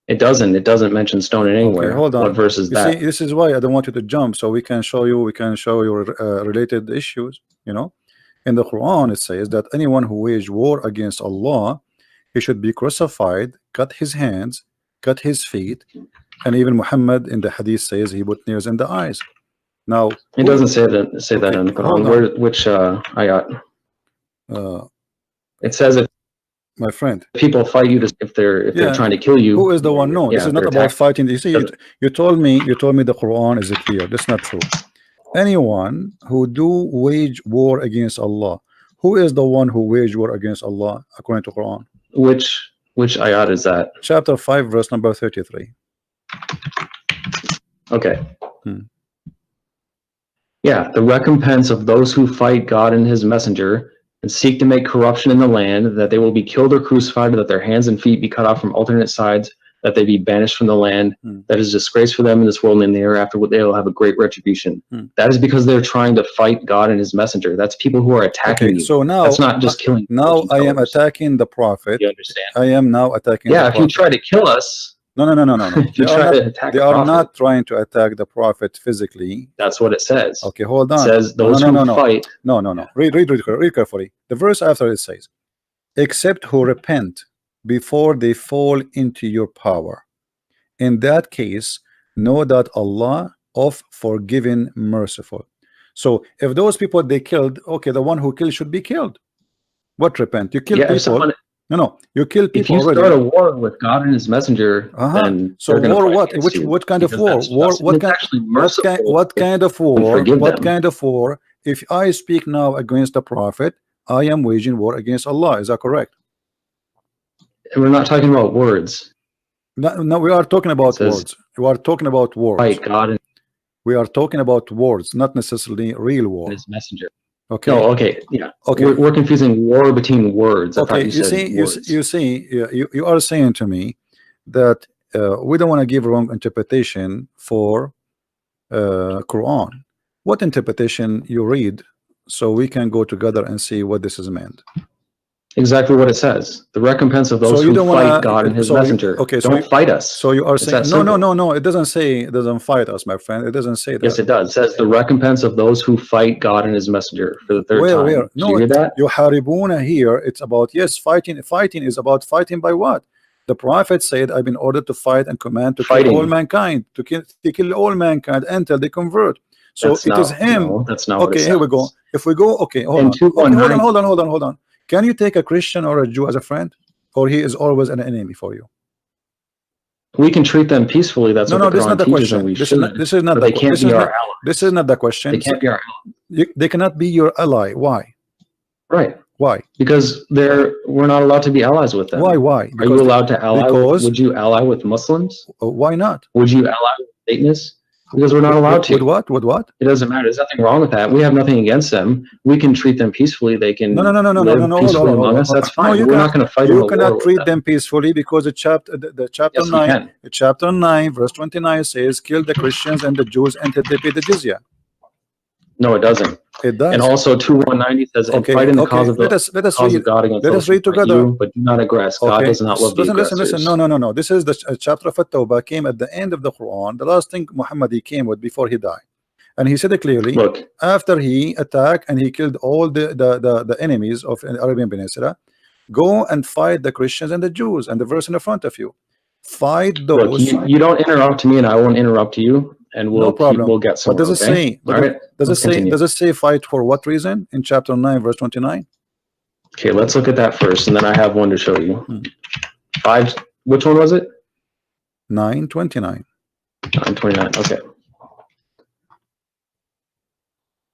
[SPEAKER 1] It doesn't. It doesn't mention stoning anywhere.
[SPEAKER 2] Okay, hold on.
[SPEAKER 1] What verse is that?
[SPEAKER 2] See, this is why I don't want you to jump, so we can show you related issues, In the Quran, it says that anyone who wage war against Allah, he should be crucified, cut his hands, cut his feet, and even Muhammad in the hadith says he put nails in the eyes. Now
[SPEAKER 1] it doesn't say that in the Quran. Which ayat? It says if
[SPEAKER 2] my friend,
[SPEAKER 1] people fight you if they're trying to kill you.
[SPEAKER 2] Who is the one? No, this is not about fighting. You see, you told me the Quran is clear. That's not true. Anyone who do wage war against Allah, who is the one who wage war against Allah according to Quran?
[SPEAKER 1] Which ayat is that?
[SPEAKER 2] Chapter 5, verse number 33.
[SPEAKER 1] Okay. Yeah, the recompense of those who fight God and his messenger and seek to make corruption in the land, that they will be killed or crucified, that their hands and feet be cut off from alternate sides, that they be banished from the land, that is disgrace for them in this world and in the hereafter, they will have a great retribution. That is because they're trying to fight God and his messenger. That's people who are attacking you.
[SPEAKER 2] So now
[SPEAKER 1] that's not just killing.
[SPEAKER 2] Now I am attacking the prophet.
[SPEAKER 1] You understand?
[SPEAKER 2] I am now attacking
[SPEAKER 1] the prophet. If you try to kill us,
[SPEAKER 2] no. They are not trying to attack the prophet physically.
[SPEAKER 1] That's what it says.
[SPEAKER 2] Okay, hold on.
[SPEAKER 1] It says those who fight.
[SPEAKER 2] No. Read carefully. The verse after it says, except who repent before they fall into your power. In that case, know that Allah of forgiving, merciful. So if those people they killed, okay, the one who killed should be killed. What repent? You kill people. No, you kill people.
[SPEAKER 1] If you
[SPEAKER 2] already.
[SPEAKER 1] Start a war with God and his messenger, then
[SPEAKER 2] so war what? What kind of war? What kind of war? What kind of war? If I speak now against the prophet, I am waging war against Allah. Is that correct?
[SPEAKER 1] And we're not talking about words.
[SPEAKER 2] No, we are talking about words. We are talking about words.
[SPEAKER 1] Fight God and
[SPEAKER 2] we are talking about words, not necessarily real war.
[SPEAKER 1] His messenger.
[SPEAKER 2] Okay.
[SPEAKER 1] No, okay. Yeah.
[SPEAKER 2] Okay.
[SPEAKER 1] We're confusing war between words.
[SPEAKER 2] Okay. You are saying to me that we don't want to give wrong interpretation for Quran. What interpretation you read, so we can go together and see what this is meant.
[SPEAKER 1] Exactly what it says. The recompense of those
[SPEAKER 2] So you
[SPEAKER 1] who
[SPEAKER 2] don't
[SPEAKER 1] fight
[SPEAKER 2] want
[SPEAKER 1] God
[SPEAKER 2] to.
[SPEAKER 1] and His
[SPEAKER 2] So
[SPEAKER 1] messenger.
[SPEAKER 2] okay.
[SPEAKER 1] Don't fight us.
[SPEAKER 2] So you are
[SPEAKER 1] It's
[SPEAKER 2] saying
[SPEAKER 1] that
[SPEAKER 2] no, no,
[SPEAKER 1] simple.
[SPEAKER 2] no, no. It doesn't say it doesn't fight us, my friend. It doesn't say that.
[SPEAKER 1] Yes, it does. It says the recompense of those who fight God and His messenger for the third time.
[SPEAKER 2] Where?
[SPEAKER 1] Did
[SPEAKER 2] No,
[SPEAKER 1] you hear that?
[SPEAKER 2] Yuharibuna here. It's about yes, fighting. Fighting is about fighting by what? The prophet said, "I've been ordered to fight and command to kill all mankind, to kill all mankind until they convert." So
[SPEAKER 1] That's
[SPEAKER 2] it is
[SPEAKER 1] not,
[SPEAKER 2] him.
[SPEAKER 1] no, that's not what it
[SPEAKER 2] Okay, here we go.
[SPEAKER 1] says.
[SPEAKER 2] If we go, okay, hold
[SPEAKER 1] In
[SPEAKER 2] on. Okay,
[SPEAKER 1] 219,
[SPEAKER 2] hold on. Can you take a Christian or a Jew as a friend, or he is always an enemy for you?
[SPEAKER 1] we can treat them peacefully. That's
[SPEAKER 2] No,
[SPEAKER 1] what
[SPEAKER 2] no,
[SPEAKER 1] the
[SPEAKER 2] this is not
[SPEAKER 1] Quran
[SPEAKER 2] the
[SPEAKER 1] teaches, and
[SPEAKER 2] question.
[SPEAKER 1] we
[SPEAKER 2] This
[SPEAKER 1] should.
[SPEAKER 2] is not. This is not
[SPEAKER 1] But
[SPEAKER 2] the.
[SPEAKER 1] they can't
[SPEAKER 2] This
[SPEAKER 1] be
[SPEAKER 2] is
[SPEAKER 1] our
[SPEAKER 2] not.
[SPEAKER 1] ally.
[SPEAKER 2] This is not the question.
[SPEAKER 1] They can't be our ally.
[SPEAKER 2] They cannot be your ally. Why?
[SPEAKER 1] Right.
[SPEAKER 2] Why?
[SPEAKER 1] Because we're not allowed to be allies with them.
[SPEAKER 2] Why?
[SPEAKER 1] Are
[SPEAKER 2] Because
[SPEAKER 1] you allowed to ally? Would you ally with Muslims?
[SPEAKER 2] Why not?
[SPEAKER 1] Would you ally with Satanists? Because we're not allowed to.
[SPEAKER 2] With what? With what?
[SPEAKER 1] It doesn't matter. There's nothing wrong with that. We have nothing against them. We can treat them peacefully. They can live peacefully among us. That's fine.
[SPEAKER 2] No,
[SPEAKER 1] we're not going to fight in a
[SPEAKER 2] you
[SPEAKER 1] war
[SPEAKER 2] cannot
[SPEAKER 1] with
[SPEAKER 2] treat
[SPEAKER 1] them.
[SPEAKER 2] them peacefully because the chapter
[SPEAKER 1] Yes, we
[SPEAKER 2] 9,
[SPEAKER 1] can.
[SPEAKER 2] chapter 9, verse 29 says, "Kill the Christians and the Jews until they pay the jizya."
[SPEAKER 1] No, it doesn't.
[SPEAKER 2] It does.
[SPEAKER 1] And also 2:190 says, "And fight in the cause of
[SPEAKER 2] let us
[SPEAKER 1] cause
[SPEAKER 2] read.
[SPEAKER 1] of God against
[SPEAKER 2] Let
[SPEAKER 1] those
[SPEAKER 2] us read
[SPEAKER 1] who fight
[SPEAKER 2] together.
[SPEAKER 1] you, but do not aggress. God does not love the aggressors."
[SPEAKER 2] Listen. No. This is the chapter of At-Tawbah came at the end of the Quran. The last thing Muhammad he came with before he died, and he said it clearly.
[SPEAKER 1] Look,
[SPEAKER 2] after he attacked and he killed all the enemies of the Arabian Peninsula, go and fight the Christians and the Jews. And the verse in the front of you, fight those.
[SPEAKER 1] Look, you don't interrupt me, and I won't interrupt you. And we'll get somewhere.
[SPEAKER 2] What does it say?
[SPEAKER 1] All right.
[SPEAKER 2] Does it say fight for what reason in chapter 9 verse 29?
[SPEAKER 1] Okay, let's look at that first, and then I have one to show you. 5. Which one was it?
[SPEAKER 2] 9:29.
[SPEAKER 1] 9:29. Okay.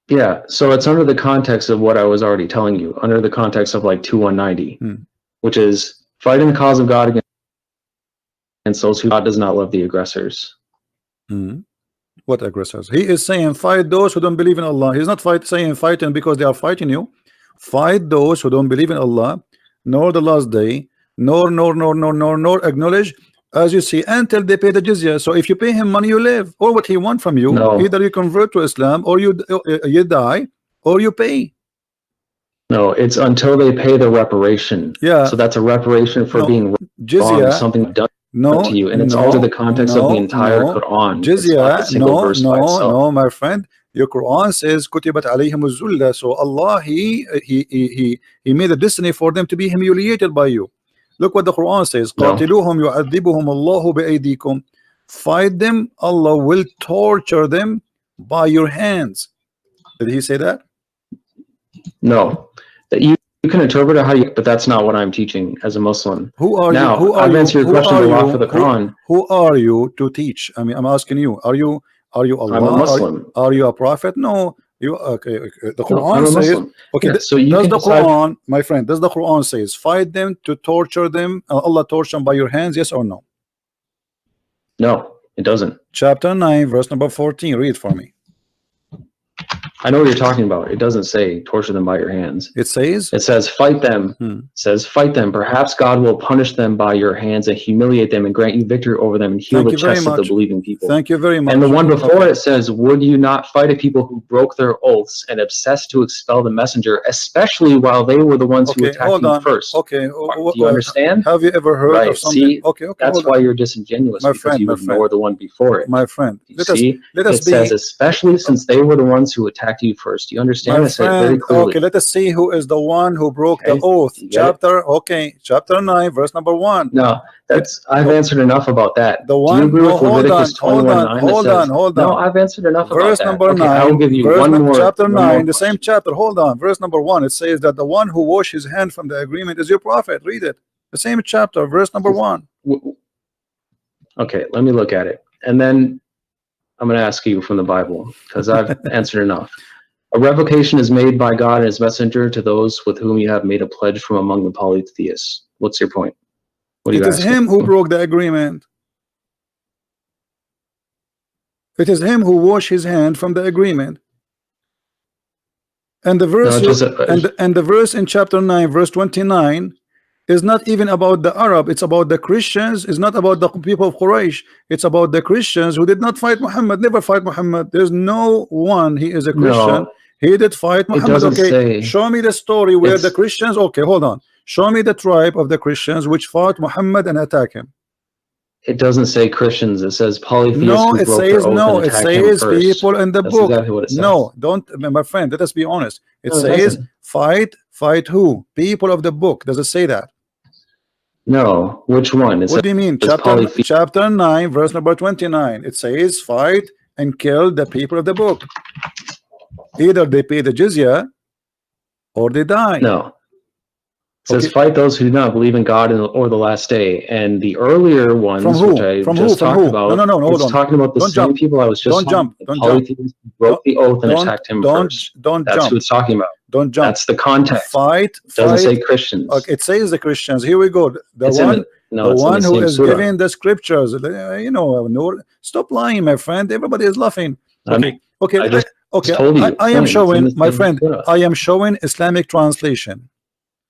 [SPEAKER 1] Yeah. So it's under the context of what I was already telling you, under the context of like 2:190, which is fighting the cause of God against those who God does not love the aggressors.
[SPEAKER 2] What aggressors? He is saying fight those who don't believe in Allah. He's not saying fighting because they are fighting you. Fight those who don't believe in Allah, nor the last day, nor acknowledge, as you see, until they pay the jizya. So if you pay him money, you live, or what he want from you.
[SPEAKER 1] No.
[SPEAKER 2] Either you convert to Islam, or you die, or you pay.
[SPEAKER 1] No, it's until they pay the reparation.
[SPEAKER 2] Yeah.
[SPEAKER 1] So that's a reparation for being
[SPEAKER 2] jizya,
[SPEAKER 1] wrong, something done to you, and it's under the context of the entire Quran.
[SPEAKER 2] Jizya, no, my friend. Your Quran says kutibat alayhim az-zulla. So Allah he made a destiny for them to be humiliated by you. Look what the Quran says. قاتلوهم يعذبهم الله بأيديكم. Fight them, Allah will torture them by your hands. Did he say that?
[SPEAKER 1] No. That you can interpret it how you, but that's not what I'm teaching as a Muslim.
[SPEAKER 2] Who are
[SPEAKER 1] now,
[SPEAKER 2] you?
[SPEAKER 1] I've answered your question for the Quran.
[SPEAKER 2] Who are you to teach? I mean, I'm asking you. Are you Allah?
[SPEAKER 1] I'm a Muslim.
[SPEAKER 2] Are you a prophet? No. You okay? The Quran
[SPEAKER 1] says.
[SPEAKER 2] Muslim. Okay.
[SPEAKER 1] So you
[SPEAKER 2] does the Quran, my friend? Does the Quran says fight them to torture them? Allah torture them by your hands? Yes or no?
[SPEAKER 1] No, it doesn't.
[SPEAKER 2] Chapter 9, verse number 14. Read for me.
[SPEAKER 1] I know what you're talking about. It doesn't say torture them by your hands.
[SPEAKER 2] It says
[SPEAKER 1] fight them. It says fight them. Perhaps God will punish them by your hands and humiliate them and grant you victory over them and heal the chests of the believing people.
[SPEAKER 2] Thank you very much.
[SPEAKER 1] And the one before it says, would you not fight a people who broke their oaths and obsessed to expel the messenger, especially while they were the ones who attacked you first?
[SPEAKER 2] Okay.
[SPEAKER 1] Do you understand?
[SPEAKER 2] Have you ever heard of something?
[SPEAKER 1] See, that's why you're disingenuous, because you ignore the one before it.
[SPEAKER 2] My friend,
[SPEAKER 1] let us says, especially since they were the ones who attacked you first. You understand? I said very clearly.
[SPEAKER 2] Okay, let us see who is the one who broke the oath. Chapter 9, verse number 1.
[SPEAKER 1] No, I've answered enough about that.
[SPEAKER 2] The one.
[SPEAKER 1] Do you agree with Leviticus 21:9?
[SPEAKER 2] Hold on.
[SPEAKER 1] No, I've answered enough about that.
[SPEAKER 2] Verse number 9.
[SPEAKER 1] I will give you one more.
[SPEAKER 2] Chapter 9, the same chapter. Hold on. Verse number 1. It says that the one who washed his hand from the agreement is your prophet. Read it. The same chapter, verse number 1.
[SPEAKER 1] Okay, let me look at it, and then I'm going to ask you from the Bible, because I've answered enough. A revocation is made by God and his messenger to those with whom you have made a pledge from among the polytheists. What's your point? What are you asking?
[SPEAKER 2] It is him who broke the agreement. It is him who washed his hand from the agreement. And the verse and the verse in chapter 9, verse 29 is not even about the Arab. It's about the Christians. It's not about the people of Quraysh. It's about the Christians who did not fight Muhammad, never fight Muhammad. There's no one, he is a Christian. He did fight Muhammad. Okay, show me the story where the Christians. Okay, hold on. Show me the tribe of the Christians which fought Muhammad and attacked him.
[SPEAKER 1] It doesn't say Christians. It says polytheists
[SPEAKER 2] No,
[SPEAKER 1] who
[SPEAKER 2] it
[SPEAKER 1] broke
[SPEAKER 2] says
[SPEAKER 1] their oath
[SPEAKER 2] no.
[SPEAKER 1] and
[SPEAKER 2] It
[SPEAKER 1] attacked him
[SPEAKER 2] says
[SPEAKER 1] first.
[SPEAKER 2] people in the
[SPEAKER 1] That's
[SPEAKER 2] book.
[SPEAKER 1] exactly what it says.
[SPEAKER 2] No, don't, my friend. Let us be honest. It
[SPEAKER 1] No, it
[SPEAKER 2] says
[SPEAKER 1] doesn't.
[SPEAKER 2] fight who? People of the book. Does it say that?
[SPEAKER 1] No, which one?
[SPEAKER 2] What do you mean? Chapter 9, verse number 29. It says fight and kill the people of the book. Either they pay the jizya or they die.
[SPEAKER 1] No. It says fight those who do not believe in God or the last day. And the earlier ones, which I just talked about,
[SPEAKER 2] no, hold on.
[SPEAKER 1] talking about the
[SPEAKER 2] Don't
[SPEAKER 1] same
[SPEAKER 2] jump.
[SPEAKER 1] people I was just
[SPEAKER 2] Don't jump. Don't jump.
[SPEAKER 1] Polytheists who broke the oath and attacked him first. That's
[SPEAKER 2] jump.
[SPEAKER 1] who it's talking about.
[SPEAKER 2] Don't jump.
[SPEAKER 1] That's the context.
[SPEAKER 2] Fight.
[SPEAKER 1] It doesn't say Christians.
[SPEAKER 2] Okay, it says the Christians. Here we go. The one who is giving the scriptures. You know, stop lying, my friend. Everybody is laughing. Okay. I am showing, my friend. I am showing Islamic translation.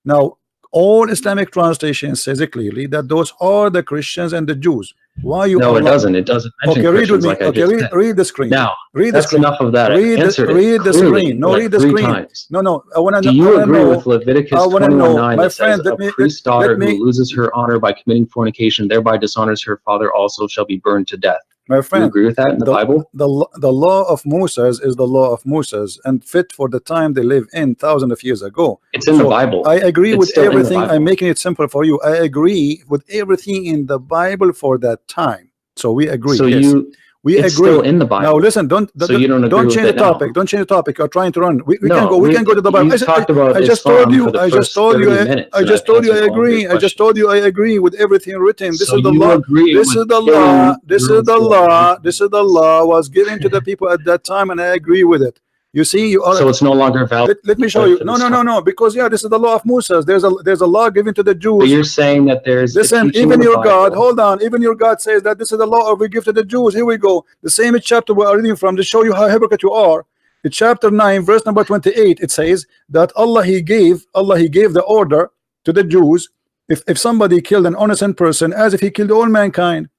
[SPEAKER 2] Now, all Islamic translation says it clearly that those are the Christians and the Jews. Why you?
[SPEAKER 1] No, it doesn't. It doesn't mention Christians like I just said.
[SPEAKER 2] Read the screen.
[SPEAKER 1] Now,
[SPEAKER 2] read
[SPEAKER 1] that's enough of that.
[SPEAKER 2] Read the screen. No, read the screen. No, I want to know.
[SPEAKER 1] Do you agree with Leviticus 21:9 that says a priest's daughter who loses her honor by committing fornication thereby dishonors her father also shall be burned to death?
[SPEAKER 2] My friend,
[SPEAKER 1] you agree with that in the Bible?
[SPEAKER 2] The law of Moses is the law of Moses and fit for the time they live in thousands of years ago.
[SPEAKER 1] It's in the Bible.
[SPEAKER 2] I agree with everything. I'm making it simple for you. I agree with everything in the Bible for that time. So we agree.
[SPEAKER 1] So
[SPEAKER 2] yes. We
[SPEAKER 1] it's
[SPEAKER 2] agree.
[SPEAKER 1] Still in the Bible.
[SPEAKER 2] Now listen, don't change the topic. Don't change the topic. You're trying to run. We can go to the Bible. I just told you. I just told you. I agree. I just told you. I agree with everything written. This is the law. This is the law. This is the law. This is the law was given to the people at that time, and I agree with it. You see, you are.
[SPEAKER 1] So it's no longer valid.
[SPEAKER 2] Let me show you. No. Because this is the law of Moses. There's a law given to the Jews.
[SPEAKER 1] But you're saying that there's.
[SPEAKER 2] Listen, even your God. Hold on. Even your God says that this is the law we give to the Jews. Here we go. The same chapter we are reading from to show you how hypocrite you are. In chapter 9, verse number 28, it says that Allah He gave the order to the Jews. If somebody killed an innocent person, as if he killed all mankind.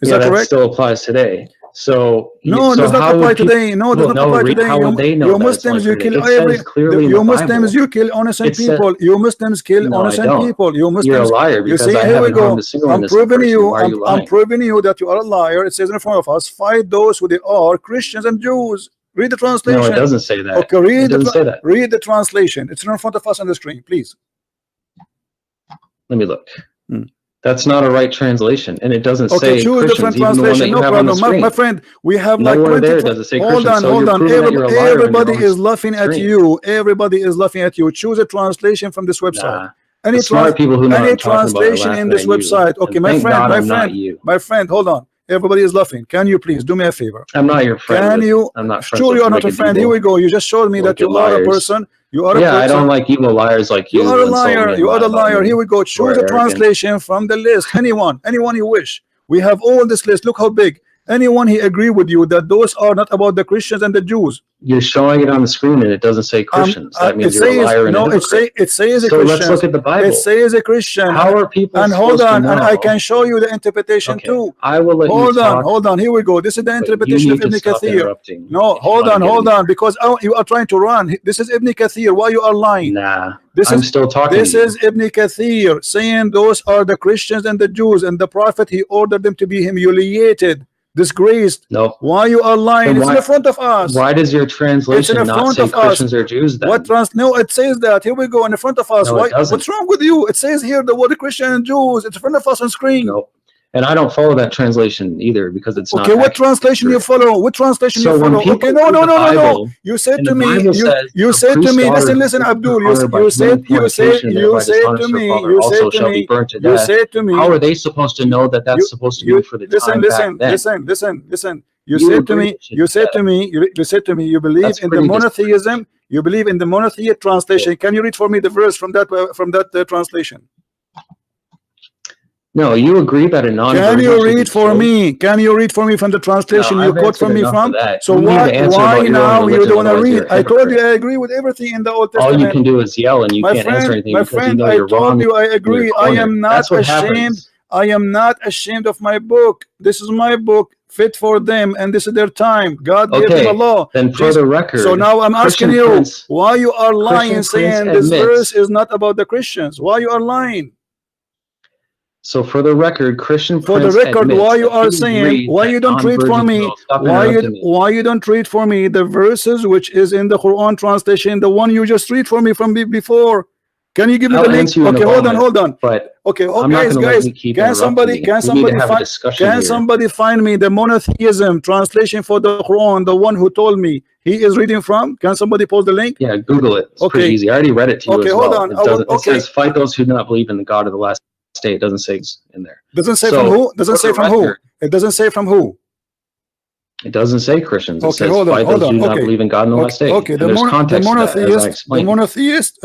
[SPEAKER 2] Is that correct?
[SPEAKER 1] That still applies today. So
[SPEAKER 2] no, it does not apply today. No, it does not apply today. You Muslims, you kill you Muslims, you kill innocent people. You Muslims kill innocent people. You Muslims.
[SPEAKER 1] You're a liar.
[SPEAKER 2] You see, here we go. I'm proving you. I'm proving you that you are a liar. It says in front of us, fight those who they are, Christians and Jews. Read the translation.
[SPEAKER 1] No, it doesn't say that.
[SPEAKER 2] Okay, read the translation. It's in front of us on the screen, please.
[SPEAKER 1] Let me look. That's not a right translation, and it doesn't say
[SPEAKER 2] choose
[SPEAKER 1] Christians,
[SPEAKER 2] different translation. No problem, my friend. We have like 20. Hold on. Everybody is laughing at you. Everybody is laughing at you. Choose a translation from this website. Any translation in this website. Okay, my friend. Hold on. Everybody is laughing. Can you please do me a favor?
[SPEAKER 1] I'm not your friend.
[SPEAKER 2] Can you?
[SPEAKER 1] I'm not.
[SPEAKER 2] Sure, you are not a friend. Here we go. You just showed me that you are a person. You are a person.
[SPEAKER 1] I don't like evil liars like you.
[SPEAKER 2] You are a liar. You are the liar. Here we go. Choose a translation from the list. Anyone you wish. We have all this list. Look how big. Anyone he agree with you that those are not about the Christians and the Jews.
[SPEAKER 1] You're showing it on the screen and it doesn't say Christians. That means you're a liar.
[SPEAKER 2] No, it says a Christian.
[SPEAKER 1] So let's look at the Bible.
[SPEAKER 2] It says a Christian.
[SPEAKER 1] How are people?
[SPEAKER 2] And hold on, and I can show you the interpretation too.
[SPEAKER 1] I will let you talk.
[SPEAKER 2] Hold on. Here we go. This is the interpretation of Ibn Kathir. No, hold on, because you are trying to run. This is Ibn Kathir. Why you are lying?
[SPEAKER 1] Nah. I'm still talking.
[SPEAKER 2] This is Ibn Kathir saying those are the Christians and the Jews, and the Prophet he ordered them to be humiliated, disgraced.
[SPEAKER 1] No.
[SPEAKER 2] Why you are lying? It's in front of us.
[SPEAKER 1] Why does your translation not say Christians or Jews then?
[SPEAKER 2] No, it says that. Here we go in front of us.
[SPEAKER 1] No,
[SPEAKER 2] what's wrong with you? It says here the word Christian and Jews. It's in front of us on screen.
[SPEAKER 1] No. And I don't follow that translation either because it's not.
[SPEAKER 2] Okay, what translation you follow? What translation you follow? Okay, no. You said to me, you said to me, listen, Abdul, you said to me,
[SPEAKER 1] how are they supposed to know that that's supposed to be for the time back then?
[SPEAKER 2] Listen. You said to me, you believe in the monotheism. You believe in the monotheistic translation. Can you read for me the verse from that translation?
[SPEAKER 1] No, you agree that a non.
[SPEAKER 2] Can you read for me? Can you read for me from the translation you quote from me from? So why now you don't want to read? I told you I agree with everything in the Old Testament.
[SPEAKER 1] All you can do is yell, and you can't answer anything because you know you're wrong.
[SPEAKER 2] My friend, I told you I agree. I am not ashamed. I am not ashamed of my book. This is my book. fit for them, and this is their time. God gave
[SPEAKER 1] Okay,
[SPEAKER 2] them a law.
[SPEAKER 1] then for the record,
[SPEAKER 2] So now I'm asking
[SPEAKER 1] Christian
[SPEAKER 2] you,
[SPEAKER 1] Prince-
[SPEAKER 2] why you are lying,
[SPEAKER 1] Christian
[SPEAKER 2] saying
[SPEAKER 1] Prince
[SPEAKER 2] this
[SPEAKER 1] admits-
[SPEAKER 2] verse is not about the Christians? Why you are lying?
[SPEAKER 1] So for the record, Christian
[SPEAKER 2] For the
[SPEAKER 1] Prince
[SPEAKER 2] record,
[SPEAKER 1] admits
[SPEAKER 2] why you
[SPEAKER 1] that
[SPEAKER 2] are
[SPEAKER 1] he
[SPEAKER 2] saying,
[SPEAKER 1] agrees
[SPEAKER 2] why
[SPEAKER 1] that
[SPEAKER 2] you don't read for
[SPEAKER 1] non-virgins
[SPEAKER 2] me,
[SPEAKER 1] will- stop
[SPEAKER 2] why
[SPEAKER 1] interrupting me.
[SPEAKER 2] you don't read for me the verses which is in the Quran translation, the one you just read for me from before? Can you give me
[SPEAKER 1] I'll
[SPEAKER 2] the link?
[SPEAKER 1] answer you in a
[SPEAKER 2] Okay, hold on,
[SPEAKER 1] moment,
[SPEAKER 2] hold on.
[SPEAKER 1] But
[SPEAKER 2] Okay, oh,
[SPEAKER 1] I'm not
[SPEAKER 2] guys,
[SPEAKER 1] going to let
[SPEAKER 2] guys,
[SPEAKER 1] you keep
[SPEAKER 2] can
[SPEAKER 1] interrupting
[SPEAKER 2] somebody,
[SPEAKER 1] me.
[SPEAKER 2] can
[SPEAKER 1] We
[SPEAKER 2] somebody
[SPEAKER 1] need to have a
[SPEAKER 2] find,
[SPEAKER 1] discussion
[SPEAKER 2] can
[SPEAKER 1] here.
[SPEAKER 2] somebody find me the monotheism translation for the Quran, the one who told me he is reading from? Can somebody post the link?
[SPEAKER 1] Yeah, Google it. It's
[SPEAKER 2] Okay.
[SPEAKER 1] pretty easy. I already read it to you
[SPEAKER 2] Okay,
[SPEAKER 1] as
[SPEAKER 2] hold
[SPEAKER 1] well.
[SPEAKER 2] on.
[SPEAKER 1] It
[SPEAKER 2] I will-
[SPEAKER 1] doesn't. It
[SPEAKER 2] okay.
[SPEAKER 1] says, "Fight those who do not believe in the God of the last day." It doesn't say it's in there.
[SPEAKER 2] Doesn't say
[SPEAKER 1] So,
[SPEAKER 2] from who? Doesn't
[SPEAKER 1] for
[SPEAKER 2] say
[SPEAKER 1] the
[SPEAKER 2] from who?
[SPEAKER 1] record-
[SPEAKER 2] It doesn't say from who?
[SPEAKER 1] It doesn't say Christians. It
[SPEAKER 2] Okay,
[SPEAKER 1] says,
[SPEAKER 2] hold on,
[SPEAKER 1] "Fight
[SPEAKER 2] hold
[SPEAKER 1] those who
[SPEAKER 2] on.
[SPEAKER 1] do not
[SPEAKER 2] Okay.
[SPEAKER 1] believe in God in the last day."
[SPEAKER 2] Okay,
[SPEAKER 1] And there's context to that, as I explained.
[SPEAKER 2] monotheist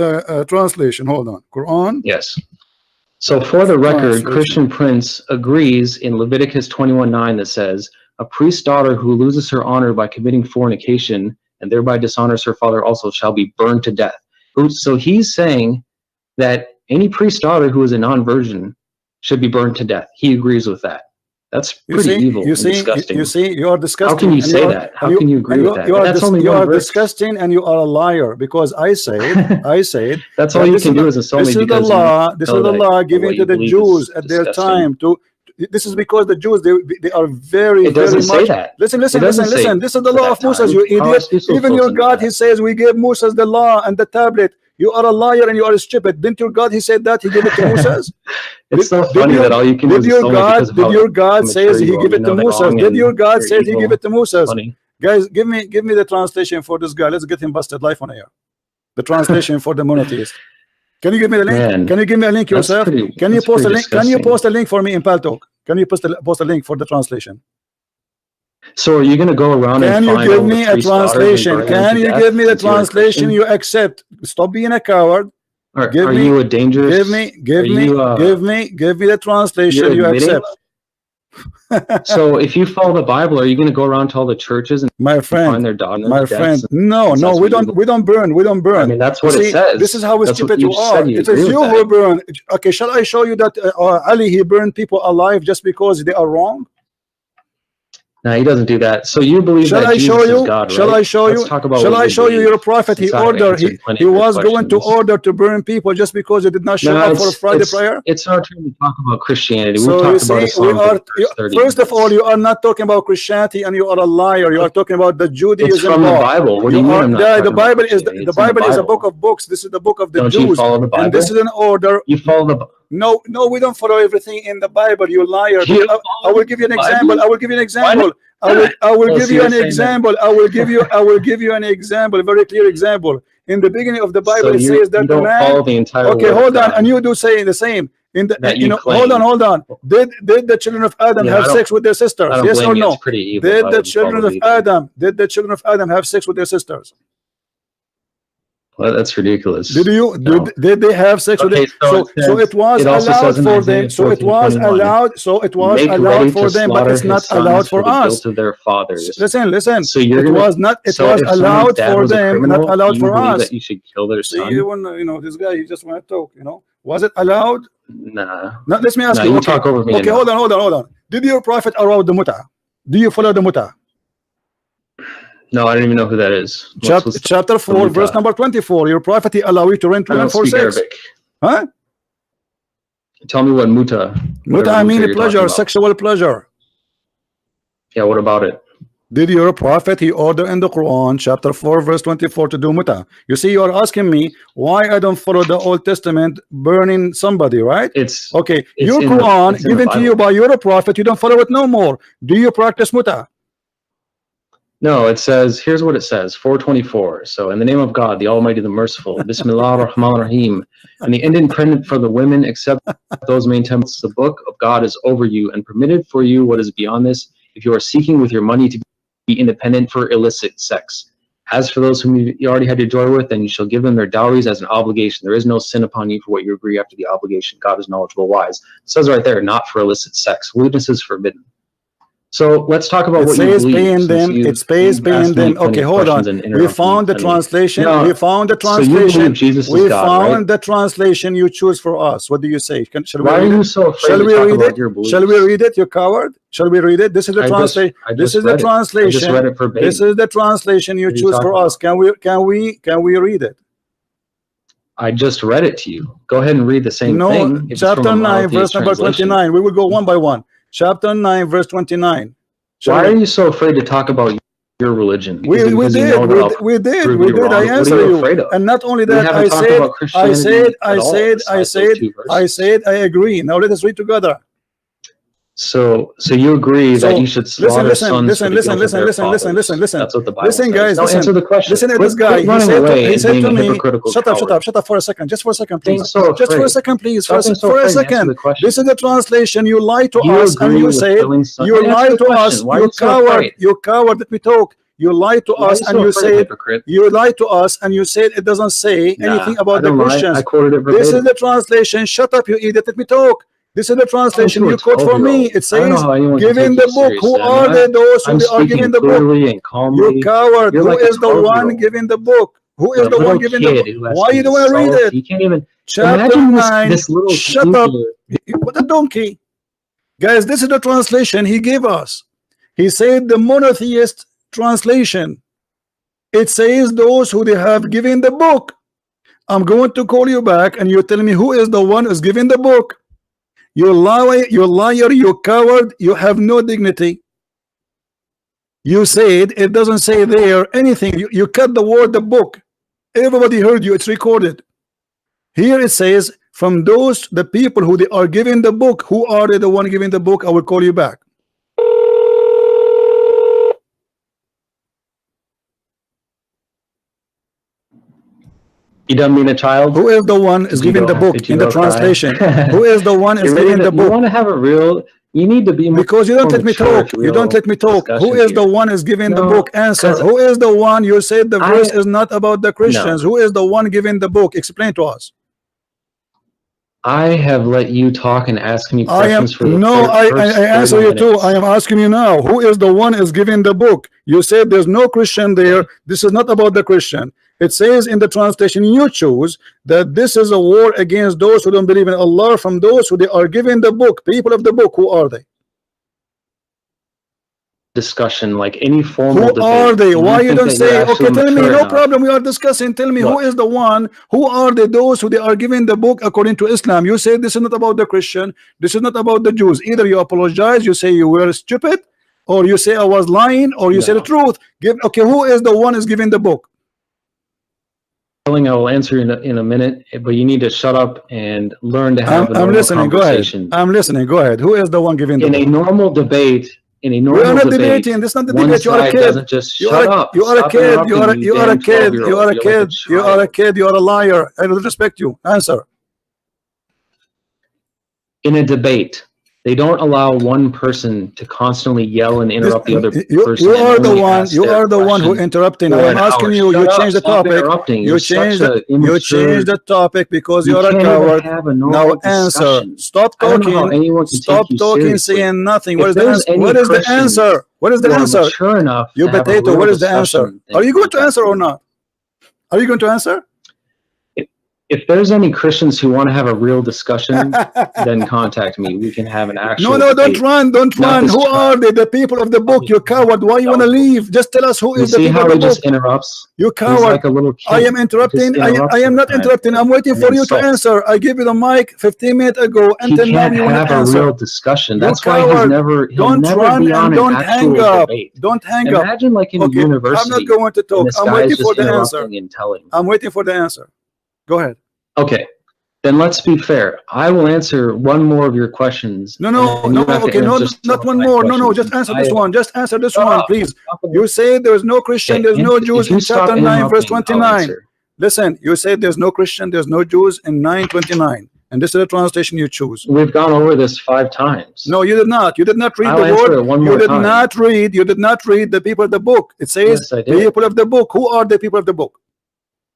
[SPEAKER 2] translation. Hold on, Quran.
[SPEAKER 1] Yes. So for the record,
[SPEAKER 2] Translation.
[SPEAKER 1] Christian Prince agrees in Leviticus 21:9 that says, "A priest's daughter who loses her honor by committing fornication and thereby dishonors her father also shall be burned to death." So he's saying that any priest's daughter who is a non-virgin should be burned to death. He agrees with that. That's pretty evil and disgusting.
[SPEAKER 2] You are disgusting.
[SPEAKER 1] How can you
[SPEAKER 2] and
[SPEAKER 1] say
[SPEAKER 2] are-
[SPEAKER 1] that? How
[SPEAKER 2] and
[SPEAKER 1] can you agree
[SPEAKER 2] and
[SPEAKER 1] with that?
[SPEAKER 2] You are,
[SPEAKER 1] That's only
[SPEAKER 2] you
[SPEAKER 1] one
[SPEAKER 2] are
[SPEAKER 1] verse.
[SPEAKER 2] disgusting, and you are a liar, because I said,
[SPEAKER 1] That's
[SPEAKER 2] that
[SPEAKER 1] all you
[SPEAKER 2] this
[SPEAKER 1] can
[SPEAKER 2] is
[SPEAKER 1] do
[SPEAKER 2] the-
[SPEAKER 1] is insult me
[SPEAKER 2] this is the
[SPEAKER 1] because you
[SPEAKER 2] law. This
[SPEAKER 1] know
[SPEAKER 2] is the
[SPEAKER 1] that
[SPEAKER 2] law
[SPEAKER 1] what
[SPEAKER 2] given
[SPEAKER 1] you
[SPEAKER 2] to the
[SPEAKER 1] believe
[SPEAKER 2] Jews
[SPEAKER 1] is
[SPEAKER 2] at their
[SPEAKER 1] disgusting.
[SPEAKER 2] time. This is because the Jews they are very
[SPEAKER 1] It doesn't
[SPEAKER 2] very much.
[SPEAKER 1] say that.
[SPEAKER 2] Listen,
[SPEAKER 1] It doesn't say
[SPEAKER 2] This is the
[SPEAKER 1] for
[SPEAKER 2] law
[SPEAKER 1] that
[SPEAKER 2] of Moses.
[SPEAKER 1] time.
[SPEAKER 2] You
[SPEAKER 1] How
[SPEAKER 2] idiot.
[SPEAKER 1] else do you
[SPEAKER 2] Even
[SPEAKER 1] fulfill
[SPEAKER 2] your
[SPEAKER 1] some of
[SPEAKER 2] God,
[SPEAKER 1] that?
[SPEAKER 2] he says we gave Moses the law and the tablet. You are a liar and you are stupid. Didn't your God? He said that he gave it to Moses.
[SPEAKER 1] It's so funny that all you can do is insult me because of how
[SPEAKER 2] God says he gave it to Moses? Did your God say he gave it to Moses?
[SPEAKER 1] Funny.
[SPEAKER 2] Guys, give me the translation for this guy. Let's get him busted live on air. The translation for the monotheist. Can you give me the link?
[SPEAKER 1] Man,
[SPEAKER 2] Can you give me a link
[SPEAKER 1] that's
[SPEAKER 2] yourself?
[SPEAKER 1] pretty-
[SPEAKER 2] Can you
[SPEAKER 1] that's
[SPEAKER 2] post a
[SPEAKER 1] pretty
[SPEAKER 2] link? Can you
[SPEAKER 1] disgusting.
[SPEAKER 2] post a link for me in Paltalk? Can you post a link for the translation?
[SPEAKER 1] So are you going to go around
[SPEAKER 2] Can
[SPEAKER 1] and
[SPEAKER 2] you
[SPEAKER 1] find
[SPEAKER 2] give
[SPEAKER 1] all the
[SPEAKER 2] me a
[SPEAKER 1] priest daughters and
[SPEAKER 2] translation?
[SPEAKER 1] burn them
[SPEAKER 2] Can
[SPEAKER 1] to
[SPEAKER 2] you
[SPEAKER 1] death
[SPEAKER 2] give me the
[SPEAKER 1] since you're a
[SPEAKER 2] translation
[SPEAKER 1] Christian?
[SPEAKER 2] you accept? Stop being a coward.
[SPEAKER 1] Are
[SPEAKER 2] Give me-
[SPEAKER 1] you a dangerous?
[SPEAKER 2] Give me the translation
[SPEAKER 1] you're
[SPEAKER 2] you
[SPEAKER 1] admitting-
[SPEAKER 2] accept.
[SPEAKER 1] So if you follow the Bible, are you going to go around to all the churches and
[SPEAKER 2] My
[SPEAKER 1] find
[SPEAKER 2] friend,
[SPEAKER 1] their daughters?
[SPEAKER 2] my friend, no,
[SPEAKER 1] That's
[SPEAKER 2] we
[SPEAKER 1] what
[SPEAKER 2] don't,
[SPEAKER 1] you-
[SPEAKER 2] we don't burn.
[SPEAKER 1] I mean, that's what
[SPEAKER 2] You
[SPEAKER 1] it
[SPEAKER 2] see,
[SPEAKER 1] says.
[SPEAKER 2] This is how
[SPEAKER 1] That's
[SPEAKER 2] stupid
[SPEAKER 1] what
[SPEAKER 2] you
[SPEAKER 1] you
[SPEAKER 2] are.
[SPEAKER 1] said. You
[SPEAKER 2] It
[SPEAKER 1] agree
[SPEAKER 2] is
[SPEAKER 1] with
[SPEAKER 2] you
[SPEAKER 1] that.
[SPEAKER 2] who burn. Okay, shall I show you that Ali, he burned people alive just because they are wrong?
[SPEAKER 1] No, he doesn't do that. So you believe
[SPEAKER 2] Shall
[SPEAKER 1] that
[SPEAKER 2] I
[SPEAKER 1] Jesus
[SPEAKER 2] show you?
[SPEAKER 1] is God,
[SPEAKER 2] Shall
[SPEAKER 1] right?
[SPEAKER 2] I show
[SPEAKER 1] Let's
[SPEAKER 2] you?
[SPEAKER 1] talk about
[SPEAKER 2] Shall
[SPEAKER 1] what
[SPEAKER 2] I show you
[SPEAKER 1] believe,
[SPEAKER 2] your prophet? He
[SPEAKER 1] since I've
[SPEAKER 2] ordered.
[SPEAKER 1] answered plenty
[SPEAKER 2] He
[SPEAKER 1] of your
[SPEAKER 2] was going to
[SPEAKER 1] questions.
[SPEAKER 2] order to burn people just because they did not show
[SPEAKER 1] No,
[SPEAKER 2] up for Friday prayer.
[SPEAKER 1] It's our turn to talk about Christianity.
[SPEAKER 2] So
[SPEAKER 1] We've
[SPEAKER 2] you
[SPEAKER 1] talked about
[SPEAKER 2] see,
[SPEAKER 1] Islam for the first 30
[SPEAKER 2] first of all,
[SPEAKER 1] minutes.
[SPEAKER 2] you are not talking about Christianity, and you are a liar. You are talking about the Judaism.
[SPEAKER 1] It's from the
[SPEAKER 2] law.
[SPEAKER 1] Bible. What do you mean I'm not
[SPEAKER 2] the
[SPEAKER 1] talking about
[SPEAKER 2] Bible is
[SPEAKER 1] Christianity?
[SPEAKER 2] the
[SPEAKER 1] It's in the
[SPEAKER 2] Bible is a
[SPEAKER 1] Bible.
[SPEAKER 2] book of books. This is the book of the
[SPEAKER 1] Don't
[SPEAKER 2] Jews.
[SPEAKER 1] you follow the Bible?
[SPEAKER 2] And this is an order.
[SPEAKER 1] You follow the
[SPEAKER 2] No, we don't follow everything in the Bible. You liar.
[SPEAKER 1] You
[SPEAKER 2] I will give you an
[SPEAKER 1] Bible?
[SPEAKER 2] example. I will give you an example. I will
[SPEAKER 1] Oh,
[SPEAKER 2] give
[SPEAKER 1] so
[SPEAKER 2] you
[SPEAKER 1] you're
[SPEAKER 2] an
[SPEAKER 1] saying that-
[SPEAKER 2] example. I will give you an example, a very clear example. In the beginning of the Bible,
[SPEAKER 1] So
[SPEAKER 2] it
[SPEAKER 1] you
[SPEAKER 2] says that the
[SPEAKER 1] don't
[SPEAKER 2] man.
[SPEAKER 1] follow the entire
[SPEAKER 2] Okay,
[SPEAKER 1] word of
[SPEAKER 2] hold on,
[SPEAKER 1] God
[SPEAKER 2] and you do say the same. In the
[SPEAKER 1] that you
[SPEAKER 2] hold on,
[SPEAKER 1] claim.
[SPEAKER 2] Did the children of Adam
[SPEAKER 1] Yeah,
[SPEAKER 2] have
[SPEAKER 1] I don't-
[SPEAKER 2] sex with their sisters?
[SPEAKER 1] I don't
[SPEAKER 2] Yes
[SPEAKER 1] blame
[SPEAKER 2] or
[SPEAKER 1] you.
[SPEAKER 2] no?
[SPEAKER 1] It's pretty evil. I
[SPEAKER 2] Did the
[SPEAKER 1] wouldn't
[SPEAKER 2] children
[SPEAKER 1] follow
[SPEAKER 2] of
[SPEAKER 1] either.
[SPEAKER 2] Adam have sex with their sisters?
[SPEAKER 1] Well, that's ridiculous.
[SPEAKER 2] Did they have sex with
[SPEAKER 1] Okay,
[SPEAKER 2] it?
[SPEAKER 1] so
[SPEAKER 2] So
[SPEAKER 1] it
[SPEAKER 2] it was
[SPEAKER 1] it also
[SPEAKER 2] allowed
[SPEAKER 1] says in
[SPEAKER 2] for
[SPEAKER 1] Isaiah
[SPEAKER 2] them. So it was
[SPEAKER 1] 14:21,
[SPEAKER 2] allowed. So it was
[SPEAKER 1] Make
[SPEAKER 2] allowed
[SPEAKER 1] ready
[SPEAKER 2] for
[SPEAKER 1] to
[SPEAKER 2] them, but
[SPEAKER 1] slaughter
[SPEAKER 2] it's not
[SPEAKER 1] his sons
[SPEAKER 2] allowed for
[SPEAKER 1] the
[SPEAKER 2] us.
[SPEAKER 1] guilt of their fathers.
[SPEAKER 2] Listen.
[SPEAKER 1] So you're
[SPEAKER 2] It
[SPEAKER 1] gonna-
[SPEAKER 2] was not. It
[SPEAKER 1] so
[SPEAKER 2] was
[SPEAKER 1] if someone's
[SPEAKER 2] allowed
[SPEAKER 1] dad
[SPEAKER 2] for
[SPEAKER 1] was a
[SPEAKER 2] them,
[SPEAKER 1] criminal,
[SPEAKER 2] not allowed
[SPEAKER 1] you
[SPEAKER 2] for
[SPEAKER 1] believe
[SPEAKER 2] us.
[SPEAKER 1] that you should kill their
[SPEAKER 2] See,
[SPEAKER 1] son?
[SPEAKER 2] this guy, he just want to talk. Was it allowed?
[SPEAKER 1] Nah.
[SPEAKER 2] Now, let me ask
[SPEAKER 1] Nah,
[SPEAKER 2] you.
[SPEAKER 1] you
[SPEAKER 2] Okay,
[SPEAKER 1] talk over me
[SPEAKER 2] okay,
[SPEAKER 1] now.
[SPEAKER 2] hold on. Did your prophet allow the muta? Do you follow the muta?
[SPEAKER 1] No, I don't even know who that is.
[SPEAKER 2] Chapter 4, verse number 24. Your prophet he allow you to rent
[SPEAKER 1] I
[SPEAKER 2] women
[SPEAKER 1] don't
[SPEAKER 2] for
[SPEAKER 1] speak
[SPEAKER 2] sex.
[SPEAKER 1] Arabic.
[SPEAKER 2] Huh?
[SPEAKER 1] Tell me what muta.
[SPEAKER 2] Muta, I mean
[SPEAKER 1] you're
[SPEAKER 2] pleasure,
[SPEAKER 1] talking about.
[SPEAKER 2] sexual pleasure.
[SPEAKER 1] Yeah, what about it?
[SPEAKER 2] Did your prophet he order in the Quran chapter 4 verse 24 to do muta? You see, you are asking me why I don't follow the Old Testament burning somebody, right?
[SPEAKER 1] It's
[SPEAKER 2] Okay,
[SPEAKER 1] it's
[SPEAKER 2] your
[SPEAKER 1] in the-
[SPEAKER 2] Quran
[SPEAKER 1] it's in the
[SPEAKER 2] given to you
[SPEAKER 1] Bible.
[SPEAKER 2] by your prophet, you don't follow it no more. Do you practice muta?
[SPEAKER 1] No, it says, here's what it says, 424. So, in the name of God, the Almighty, the Merciful, Bismillah ar-Rahman ar-Rahim, and the end intended for the women except those main temples, the book of God is over you and permitted for you what is beyond this, if you are seeking with your money to be independent for illicit sex. As for those whom you already had to joy with, then you shall give them their dowries as an obligation. There is no sin upon you for what you agree after the obligation. God is knowledgeable, wise. It says right there, not for illicit sex. Lewdness is forbidden. So let's talk about
[SPEAKER 2] It
[SPEAKER 1] what you
[SPEAKER 2] says
[SPEAKER 1] believe.
[SPEAKER 2] paying them. It says paying them. Okay, hold on. We found the translation. We found the
[SPEAKER 1] So you
[SPEAKER 2] translation.
[SPEAKER 1] believe Jesus
[SPEAKER 2] We
[SPEAKER 1] is God,
[SPEAKER 2] found
[SPEAKER 1] right?
[SPEAKER 2] the translation you choose for us. What do you say? Shall we
[SPEAKER 1] Why are
[SPEAKER 2] read
[SPEAKER 1] you
[SPEAKER 2] it?
[SPEAKER 1] so afraid
[SPEAKER 2] Shall
[SPEAKER 1] to
[SPEAKER 2] we
[SPEAKER 1] talk
[SPEAKER 2] read
[SPEAKER 1] about
[SPEAKER 2] it?
[SPEAKER 1] your beliefs?
[SPEAKER 2] Shall we read it, you coward? Shall we read it? This is the translation. This is the translation.
[SPEAKER 1] I just read it verbatim.
[SPEAKER 2] This is the translation you choose for us. Can we read it?
[SPEAKER 1] I just read it to you. Go ahead and read the same thing.
[SPEAKER 2] No, chapter 9, verse number 29. We will go one by one. Chapter 9, verse 29.
[SPEAKER 1] Why are you so afraid to talk about your religion?
[SPEAKER 2] We did. I answer you. And not only that, I said, I agree. Now let us read together.
[SPEAKER 1] So you agree that you should slaughter sons for the guilt of their fathers. That's what the Bible says.
[SPEAKER 2] Guys,
[SPEAKER 1] now answer the question.
[SPEAKER 2] Listen at this guy. He said to me, shut up for a second. Just for a second, please. Just for a second, please. For a second. This is the translation. You lied to us and you said, you lied to us. You coward. You coward. Let me talk. You lied to us and you said, it doesn't say anything about the Christians.
[SPEAKER 1] I quoted it verbatim.
[SPEAKER 2] This is the translation. Shut up, you idiot. Let me talk. This is the translation you quote for me. It says, giving the book. Who are they, those who are giving the book? You coward. Who is the one giving the book? Who is the one giving the book? Why you don't want to read it?
[SPEAKER 1] You can't even.
[SPEAKER 2] Chapter 9. Shut up. What a donkey. Guys, this is the translation he gave us. He said the monotheist translation. It says those who they have given the book. I'm going to call you back and you tell me who is the one who's giving the book. You liar, you coward, you have no dignity. You said it doesn't say there anything. You cut the word the book. Everybody heard you, it's recorded. Here it says, from those the people who they are giving the book, who are they the one giving the book? I will call you back.
[SPEAKER 1] You don't mean a child?
[SPEAKER 2] Who is the one is giving the book in the translation? Who is the one is giving the book?
[SPEAKER 1] You want to have a real, you need to be more,
[SPEAKER 2] because you don't let me talk. You don't let me talk. Who is the one is giving the book? Answer. Who is the one? You said the verse is not about the Christians. Who is the one giving the book? Explain to us.
[SPEAKER 1] I have let you talk and ask me questions for the
[SPEAKER 2] I answer you too. I am asking you now. Who is the one is giving the book? You said there's no Christian there. This is not about the Christian. It says in the translation you choose that this is a war against those who don't believe in Allah, from those who they are giving the book. People of the book, who are they?
[SPEAKER 1] Discussion, like any formal debate.
[SPEAKER 2] Who are they? Why you don't say, okay, tell me, no problem, we are discussing. Tell me, who is the one? Who are they? Those who they are giving the book according to Islam. You say this is not about the Christian. This is not about the Jews. Either you apologize, you say you were stupid, or you say I was lying, or you say the truth. Okay, who is the one is giving the book?
[SPEAKER 1] I will answer in a minute, but you need to shut up and learn to have a normal conversation.
[SPEAKER 2] I'm listening. Go ahead. Who is the one giving the book?
[SPEAKER 1] In a normal debate, we are not debating.
[SPEAKER 2] This is not the debate. You are a kid. You are a kid. You are a kid. You are a kid. You are a kid. You are a liar. I don't respect you. Answer.
[SPEAKER 1] In a debate, they don't allow one person to constantly yell and interrupt the other person.
[SPEAKER 2] You are the one. You are the one who interrupting. I am asking you. You change the topic. You change the topic because you are a coward. Now answer. Stop talking. Stop talking. Saying nothing. What is the answer? What is the answer? What is the answer? You potato. What is the answer? Are you going to answer or not? Are you going to answer?
[SPEAKER 1] If there's any Christians who want to have a real discussion, then contact me. We can have an actual
[SPEAKER 2] No, don't run. Who are they? The people of the book. You coward. Why you want to leave? Just tell us who is the people of the book.
[SPEAKER 1] Just interrupts?
[SPEAKER 2] You coward.
[SPEAKER 1] Like a little kid.
[SPEAKER 2] I am interrupting. I am not interrupting. I'm waiting for you to answer. I gave you the mic 15 minutes ago. Until now you want to answer.
[SPEAKER 1] Have a real discussion. That's why he'll never be on an actual debate.
[SPEAKER 2] Don't hang up.
[SPEAKER 1] Imagine like in a university.
[SPEAKER 2] I'm not going to talk. I'm waiting for the answer. I'm waiting for the answer. Go ahead.
[SPEAKER 1] Okay, then let's be fair. I will answer one more of your questions.
[SPEAKER 2] Okay, not one more. No, just answer this one. Just answer this one, please. You say there's no Christian, there's no Jews in chapter 9, verse 29. Listen, you say there's no Christian, there's no Jews in 9:29. And this is the translation you choose.
[SPEAKER 1] We've gone over this 5 times.
[SPEAKER 2] No, you did not. You did not read the word. You did not read the people of the book. It says people of the book. Who are the people of the book?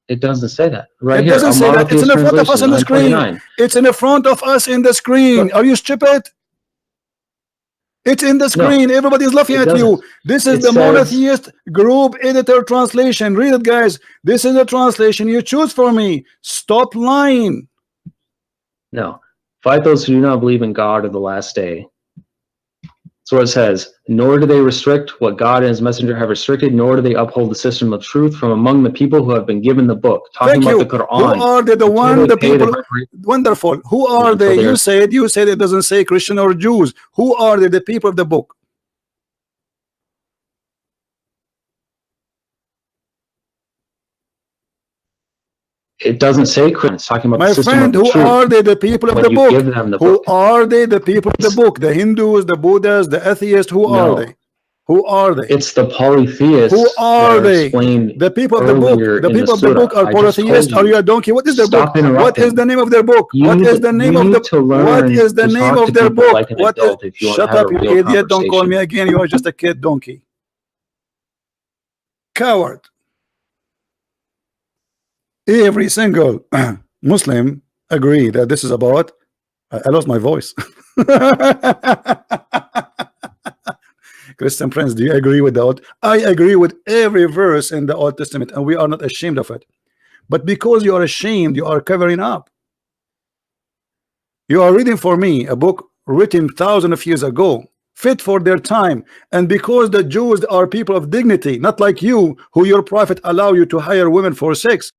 [SPEAKER 1] It doesn't say that.
[SPEAKER 2] Right here. It doesn't say that. It's in the front of us on the screen. It's in the front of us in the screen. Are you stupid? It's in the screen. Everybody is laughing
[SPEAKER 1] it
[SPEAKER 2] at you.
[SPEAKER 1] doesn't.
[SPEAKER 2] This is
[SPEAKER 1] It
[SPEAKER 2] the
[SPEAKER 1] says-
[SPEAKER 2] monotheist group editor translation. Read it, guys. This is the translation you choose for me. Stop lying.
[SPEAKER 1] No. Fight those who do not believe in God or the last day. That's what it says. Nor do they restrict what God and his messenger have restricted, nor do they uphold the system of truth from among the people who have been given the book. Talking
[SPEAKER 2] Thank
[SPEAKER 1] about
[SPEAKER 2] you.
[SPEAKER 1] the Quran.
[SPEAKER 2] Who are they? The
[SPEAKER 1] until
[SPEAKER 2] one,
[SPEAKER 1] they
[SPEAKER 2] the
[SPEAKER 1] pay
[SPEAKER 2] people.
[SPEAKER 1] reparations
[SPEAKER 2] Wonderful. Who are
[SPEAKER 1] until
[SPEAKER 2] they?
[SPEAKER 1] they are-
[SPEAKER 2] You said it doesn't say Christian or Jews. Who are they? The people of the book.
[SPEAKER 1] It doesn't say Christian. It's talking about
[SPEAKER 2] My
[SPEAKER 1] the system
[SPEAKER 2] friend,
[SPEAKER 1] of the
[SPEAKER 2] who
[SPEAKER 1] truth.
[SPEAKER 2] are they? The people of
[SPEAKER 1] When
[SPEAKER 2] the
[SPEAKER 1] you
[SPEAKER 2] book.
[SPEAKER 1] give them the
[SPEAKER 2] Who
[SPEAKER 1] book.
[SPEAKER 2] are they? The people of the book. The Hindus, the Buddhas, the atheists. Who are
[SPEAKER 1] No.
[SPEAKER 2] they? Who are they?
[SPEAKER 1] It's the polytheists
[SPEAKER 2] Who are
[SPEAKER 1] that are
[SPEAKER 2] they?
[SPEAKER 1] explained
[SPEAKER 2] The people of the book.
[SPEAKER 1] earlier
[SPEAKER 2] The
[SPEAKER 1] in the
[SPEAKER 2] people of the
[SPEAKER 1] surah.
[SPEAKER 2] book are
[SPEAKER 1] I just told
[SPEAKER 2] polytheists. Are
[SPEAKER 1] you.
[SPEAKER 2] you a donkey? What is their book?
[SPEAKER 1] Stop interrupting.
[SPEAKER 2] What is the name of their book? What is the name of the? What is the name of their book?
[SPEAKER 1] Like an
[SPEAKER 2] What is?
[SPEAKER 1] adult if you want to
[SPEAKER 2] Shut
[SPEAKER 1] have
[SPEAKER 2] up,
[SPEAKER 1] a
[SPEAKER 2] you
[SPEAKER 1] real
[SPEAKER 2] idiot! Don't call me
[SPEAKER 1] conversation.
[SPEAKER 2] again. You are just a kid donkey. Coward. Every single Muslim agree that this is about. I lost my voice. Christian friends, do you agree with that? I agree with every verse in the Old Testament, and we are not ashamed of it. But because you are ashamed, you are covering up. You are reading for me a book written thousands of years ago, fit for their time, and because the Jews are people of dignity, not like you, who your prophet allow you to hire women for sex.